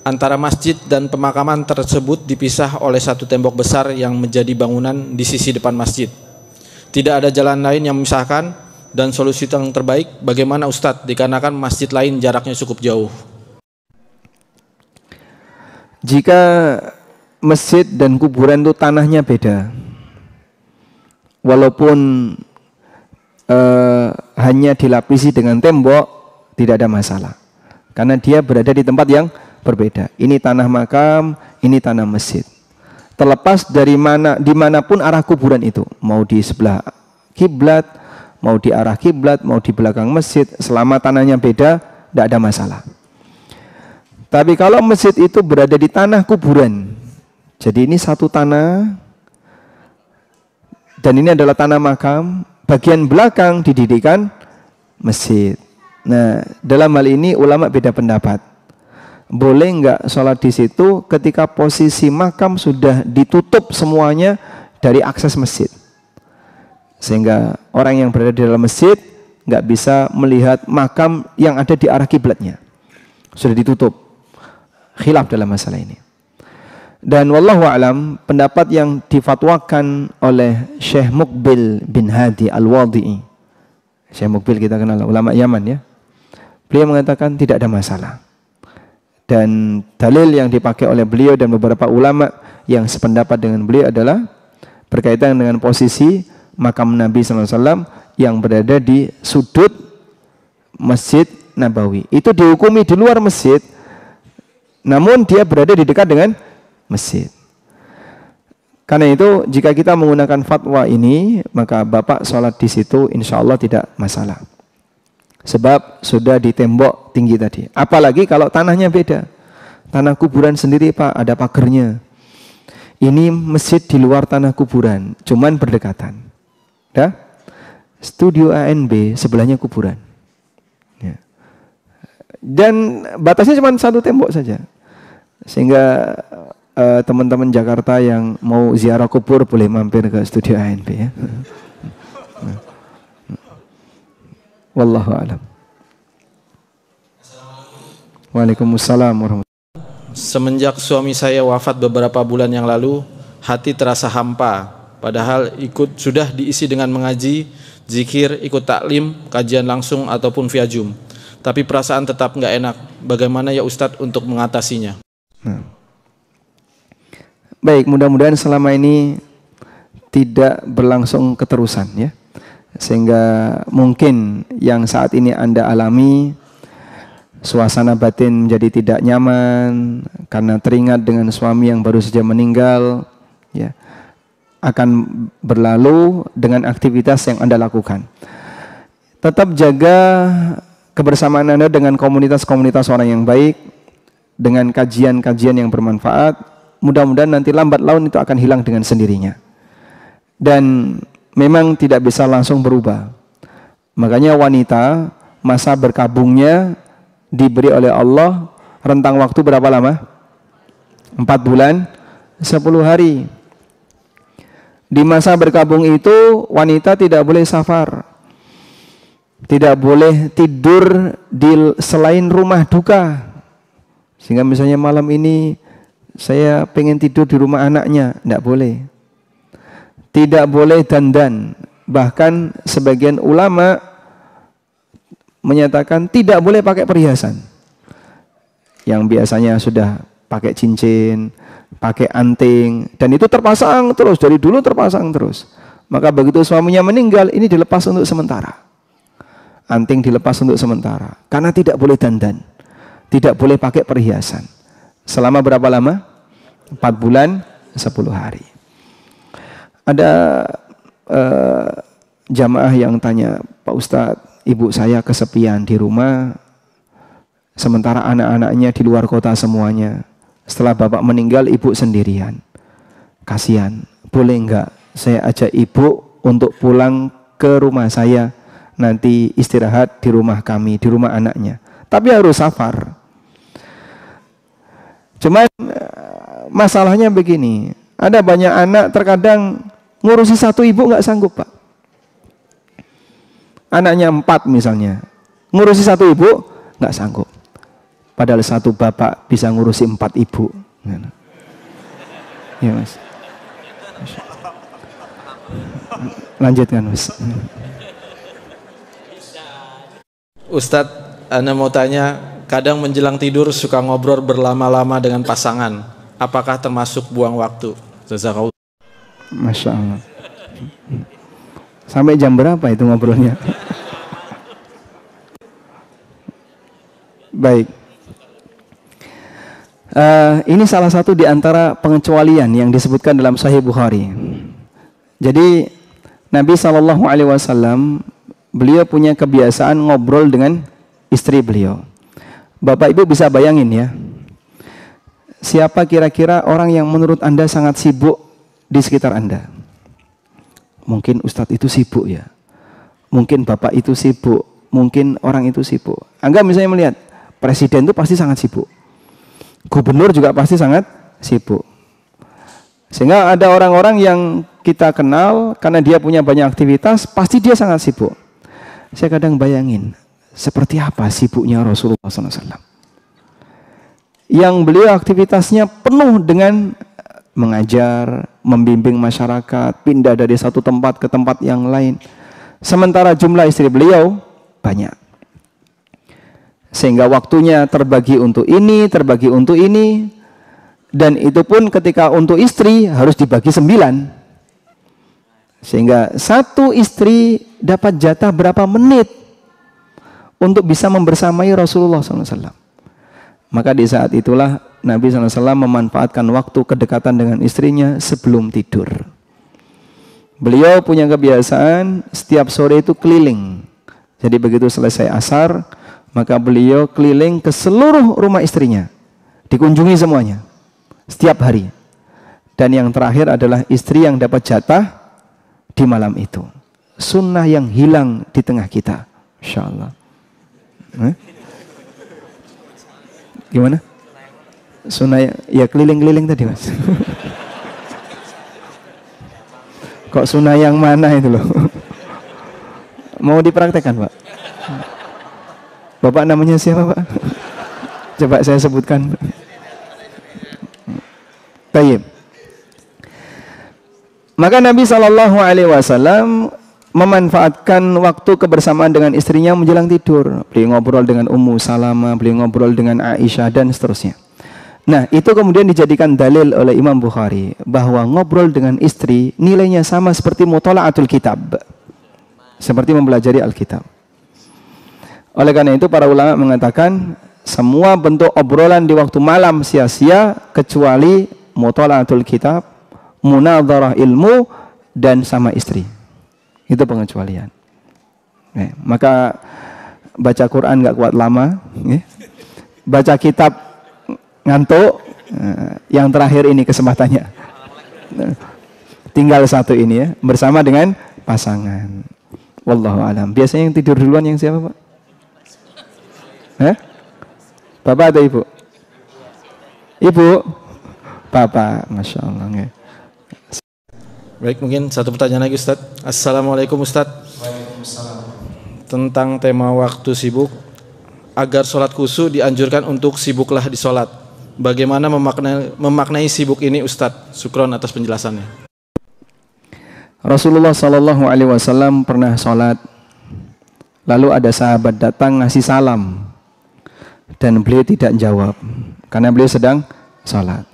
Antara masjid dan pemakaman tersebut dipisah oleh satu tembok besar yang menjadi bangunan di sisi depan masjid. Tidak ada jalan lain yang memisahkan dan solusi yang terbaik bagaimana Ustadz dikarenakan masjid lain jaraknya cukup jauh. Jika masjid dan kuburan itu tanahnya beda, walaupun hanya dilapisi dengan tembok, tidak ada masalah. Karena dia berada di tempat yang berbeda. Ini tanah makam, ini tanah masjid. Terlepas dari mana, dimanapun arah kuburan itu, mau di sebelah kiblat, mau di arah kiblat, mau di belakang masjid, selama tanahnya beda, tidak ada masalah. Tapi kalau masjid itu berada di tanah kuburan, jadi ini satu tanah, dan ini adalah tanah makam, bagian belakang didirikan masjid. Nah, dalam hal ini ulama beda pendapat. Boleh enggak sholat di situ ketika posisi makam sudah ditutup semuanya dari akses masjid, sehingga orang yang berada di dalam masjid enggak bisa melihat makam yang ada di arah kiblatnya, sudah ditutup. Khilaf dalam masalah ini. Dan wallahu a'lam, pendapat yang difatwakan oleh Syekh Muqbil bin Hadi Al-Wadi'i, Syekh Muqbil kita kenal, ulama Yaman ya, beliau mengatakan tidak ada masalah. Dan dalil yang dipakai oleh beliau dan beberapa ulama yang sependapat dengan beliau adalah berkaitan dengan posisi makam Nabi SAW yang berada di sudut Masjid Nabawi. Itu dihukumi di luar masjid, namun dia berada di dekat dengan masjid. Karena itu jika kita menggunakan fatwa ini, maka bapak sholat di situ insya Allah tidak masalah. Sebab sudah di tembok tinggi tadi. Apalagi kalau tanahnya beda. Tanah kuburan sendiri Pak, ada pagernya. Ini masjid di luar tanah kuburan, cuman berdekatan. Ya? Studio ANB sebelahnya kuburan. Ya. Dan batasnya cuma satu tembok saja. Sehingga teman-teman Jakarta yang mau ziarah kubur boleh mampir ke studio ANB ya. Wallahu a'lam. Waalaikumsalam warahmatullahi. Semenjak suami saya wafat beberapa bulan yang lalu, hati terasa hampa, padahal sudah diisi dengan mengaji, zikir, ikut taklim, kajian langsung ataupun via Zoom. Tapi perasaan tetap nggak enak. Bagaimana ya Ustadz untuk mengatasinya? Baik, mudah-mudahan selama ini tidak berlangsung keterusan ya. Sehingga mungkin yang saat ini Anda alami, suasana batin menjadi tidak nyaman karena teringat dengan suami yang baru saja meninggal ya, akan berlalu dengan aktivitas yang Anda lakukan. Tetap jaga kebersamaan Anda dengan komunitas-komunitas orang yang baik, dengan kajian-kajian yang bermanfaat. Mudah-mudahan nanti lambat laun itu akan hilang dengan sendirinya. Dan memang tidak bisa langsung berubah. Makanya wanita masa berkabungnya diberi oleh Allah rentang waktu berapa lama? 4 bulan 10 hari. Di masa berkabung itu wanita tidak boleh safar, tidak boleh tidur di selain rumah duka. Sehingga misalnya malam ini saya pengen tidur di rumah anaknya, tidak boleh. Tidak boleh dandan. Bahkan sebagian ulama menyatakan tidak boleh pakai perhiasan. Yang biasanya sudah pakai cincin, pakai anting, dan itu terpasang terus, dari dulu terpasang terus. Maka begitu suaminya meninggal, ini dilepas untuk sementara. Anting dilepas untuk sementara. Karena tidak boleh dandan. Tidak boleh pakai perhiasan. Selama berapa lama? 4 bulan 10 hari. Ada jamaah yang tanya, Pak Ustadz, ibu saya kesepian di rumah, sementara anak-anaknya di luar kota semuanya. Setelah bapak meninggal, ibu sendirian. Kasihan, boleh enggak saya ajak ibu untuk pulang ke rumah saya, nanti istirahat di rumah kami, di rumah anaknya. Tapi harus safar. Cuman masalahnya begini, ada banyak anak terkadang ngurusi satu ibu nggak sanggup Pak. Anaknya 4 misalnya, ngurusi satu ibu nggak sanggup. Padahal satu bapak bisa ngurusi 4 ibu. Ya Mas. Lanjutkan Mas. Ustadz, Anda mau tanya, kadang menjelang tidur suka ngobrol berlama-lama dengan pasangan. Apakah termasuk buang waktu? Jazakallah. Masya Allah. Sampai jam berapa itu ngobrolnya? Baik. Ini salah satu di antara pengecualian yang disebutkan dalam Sahih Bukhari. Jadi Nabi SAW beliau punya kebiasaan ngobrol dengan istri beliau. Bapak Ibu bisa bayangin ya, siapa kira-kira orang yang menurut Anda sangat sibuk di sekitar Anda? Mungkin Ustadz itu sibuk ya, mungkin Bapak itu sibuk, mungkin orang itu sibuk. Anda misalnya melihat, presiden itu pasti sangat sibuk, gubernur juga pasti sangat sibuk. Sehingga ada orang-orang yang kita kenal, karena dia punya banyak aktivitas, pasti dia sangat sibuk. Saya kadang bayangin, seperti apa sibuknya Rasulullah SAW. Yang beliau aktivitasnya penuh dengan mengajar, membimbing masyarakat, pindah dari satu tempat ke tempat yang lain. Sementara jumlah istri beliau banyak. Sehingga waktunya terbagi untuk ini, terbagi untuk ini. Dan itu pun ketika untuk istri harus dibagi 9. Sehingga satu istri dapat jatah berapa menit untuk bisa membersamai Rasulullah SAW. Maka di saat itulah Nabi SAW memanfaatkan waktu kedekatan dengan istrinya sebelum tidur. Beliau punya kebiasaan setiap sore itu keliling. Jadi begitu selesai asar, maka beliau keliling ke seluruh rumah istrinya. Dikunjungi semuanya, setiap hari. Dan yang terakhir adalah istri yang dapat jatah di malam itu. Sunnah yang hilang di tengah kita. Insya Allah. Gimana? Sunnah ya keliling-keliling tadi mas. Kok sunnah yang mana itu loh? Mau dipraktekkan Pak? Bapak namanya siapa Pak? Coba saya sebutkan. Baik. Maka Nabi SAW memanfaatkan waktu kebersamaan dengan istrinya menjelang tidur. Beliau ngobrol dengan Ummu Salamah, beliau ngobrol dengan Aisyah dan seterusnya. Nah, itu kemudian dijadikan dalil oleh Imam Bukhari bahwa ngobrol dengan istri nilainya sama seperti muthala'atul kitab. Seperti mempelajari Alkitab. Oleh karena itu para ulama mengatakan semua bentuk obrolan di waktu malam sia-sia kecuali muthala'atul kitab, munadharah ilmu dan sama istri. Itu pengecualian. Maka baca Quran nggak kuat lama, baca kitab ngantuk, yang terakhir ini kesempatannya. Tinggal satu ini ya, bersama dengan pasangan. Wallahu alam. Biasanya yang tidur duluan yang siapa Pak? Bapak atau Ibu? Ibu? Bapak, Masya Allah. Baik, mungkin satu pertanyaan lagi Ustaz. Assalamualaikum Ustaz. Waalaikumsalam. Tentang tema waktu sibuk, agar sholat khusyuk dianjurkan untuk sibuklah di sholat. Bagaimana memaknai sibuk ini Ustaz? Syukron atas penjelasannya. Rasulullah SAW pernah sholat, lalu ada sahabat datang ngasih salam, dan beliau tidak jawab karena beliau sedang sholat.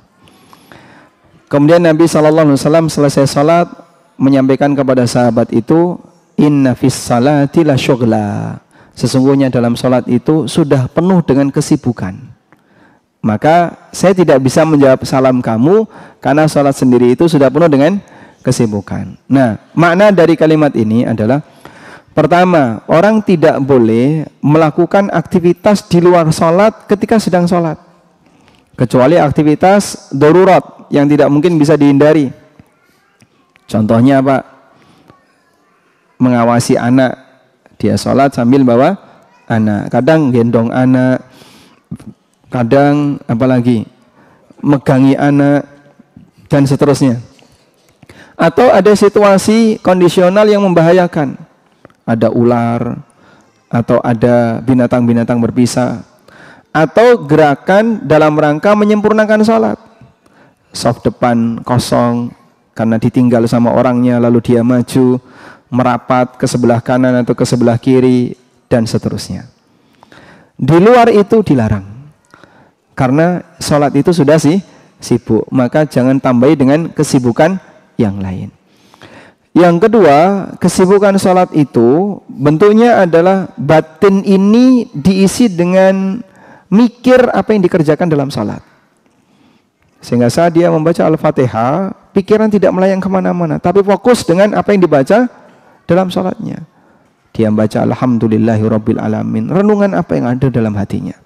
Kemudian Nabi SAW selesai sholat menyampaikan kepada sahabat itu, inna fis salati la syughla. Sesungguhnya dalam sholat itu sudah penuh dengan kesibukan. Maka saya tidak bisa menjawab salam kamu karena sholat sendiri itu sudah penuh dengan kesibukan. Nah, makna dari kalimat ini adalah pertama, orang tidak boleh melakukan aktivitas di luar sholat ketika sedang sholat. Kecuali aktivitas darurat yang tidak mungkin bisa dihindari. Contohnya apa? Mengawasi anak. Dia sholat sambil bawa anak. Kadang gendong anak. Kadang apalagi megangi anak dan seterusnya. Atau ada situasi kondisional yang membahayakan. Ada ular atau ada binatang-binatang berpisah. Atau gerakan dalam rangka menyempurnakan sholat. Saf depan kosong karena ditinggal sama orangnya, lalu dia maju merapat ke sebelah kanan atau ke sebelah kiri dan seterusnya. Di luar itu dilarang. Karena sholat itu sudah sibuk, maka jangan tambahi dengan kesibukan yang lain. Yang kedua, kesibukan sholat itu bentuknya adalah batin ini diisi dengan mikir apa yang dikerjakan dalam sholat. Sehingga saat dia membaca Al-Fatihah, pikiran tidak melayang kemana-mana, tapi fokus dengan apa yang dibaca dalam sholatnya. Dia baca alhamdulillahirabbil alamin, renungan apa yang ada dalam hatinya.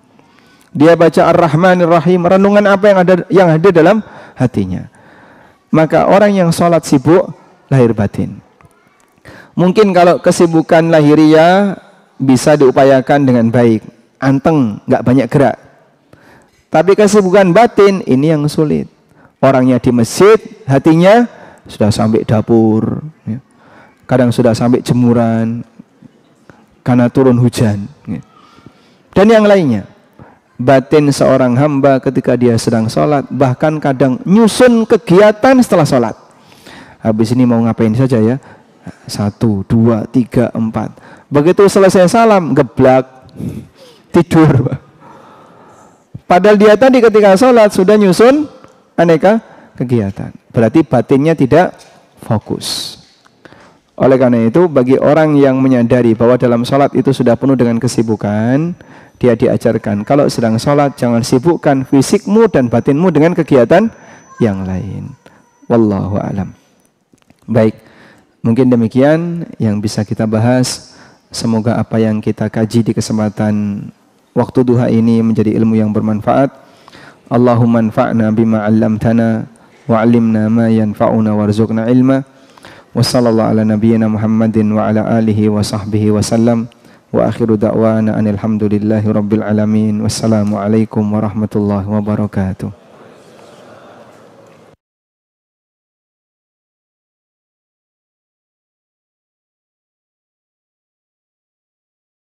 Dia baca ar-rahmanir rahim, renungan apa yang ada dalam hatinya. Maka orang yang sholat sibuk lahir batin. Mungkin kalau kesibukan lahiriah bisa diupayakan dengan baik, anteng, nggak banyak gerak. Tapi kesibukan batin ini yang sulit. Orangnya di masjid, hatinya sudah sampai dapur, ya. Kadang sudah sampai jemuran karena turun hujan, ya. Dan yang lainnya. Batin seorang hamba ketika dia sedang sholat, bahkan kadang nyusun kegiatan setelah sholat. Habis ini mau ngapain saja ya? 1, 2, 3, 4. Begitu selesai salam, geblak, tidur. Padahal dia tadi ketika sholat sudah nyusun aneka kegiatan. Berarti batinnya tidak fokus. Oleh karena itu, bagi orang yang menyadari bahwa dalam sholat itu sudah penuh dengan kesibukan, dia diajarkan, kalau sedang sholat jangan sibukkan fisikmu dan batinmu dengan kegiatan yang lain. Wallahu a'lam. Baik, mungkin demikian yang bisa kita bahas. Semoga apa yang kita kaji di kesempatan waktu duha ini menjadi ilmu yang bermanfaat. Allahumma anfa'na bima 'allamtana wa 'allimna ma yanfa'una warzuqna ilma. Wa sallallahu ala nabiyyina Muhammadin wa ala alihi wa sahbihi wa sallam. Wa akhiru da'wana anil hamdulillahi rabbil alamin. Wassalamu alaikum warahmatullahi wabarakatuh.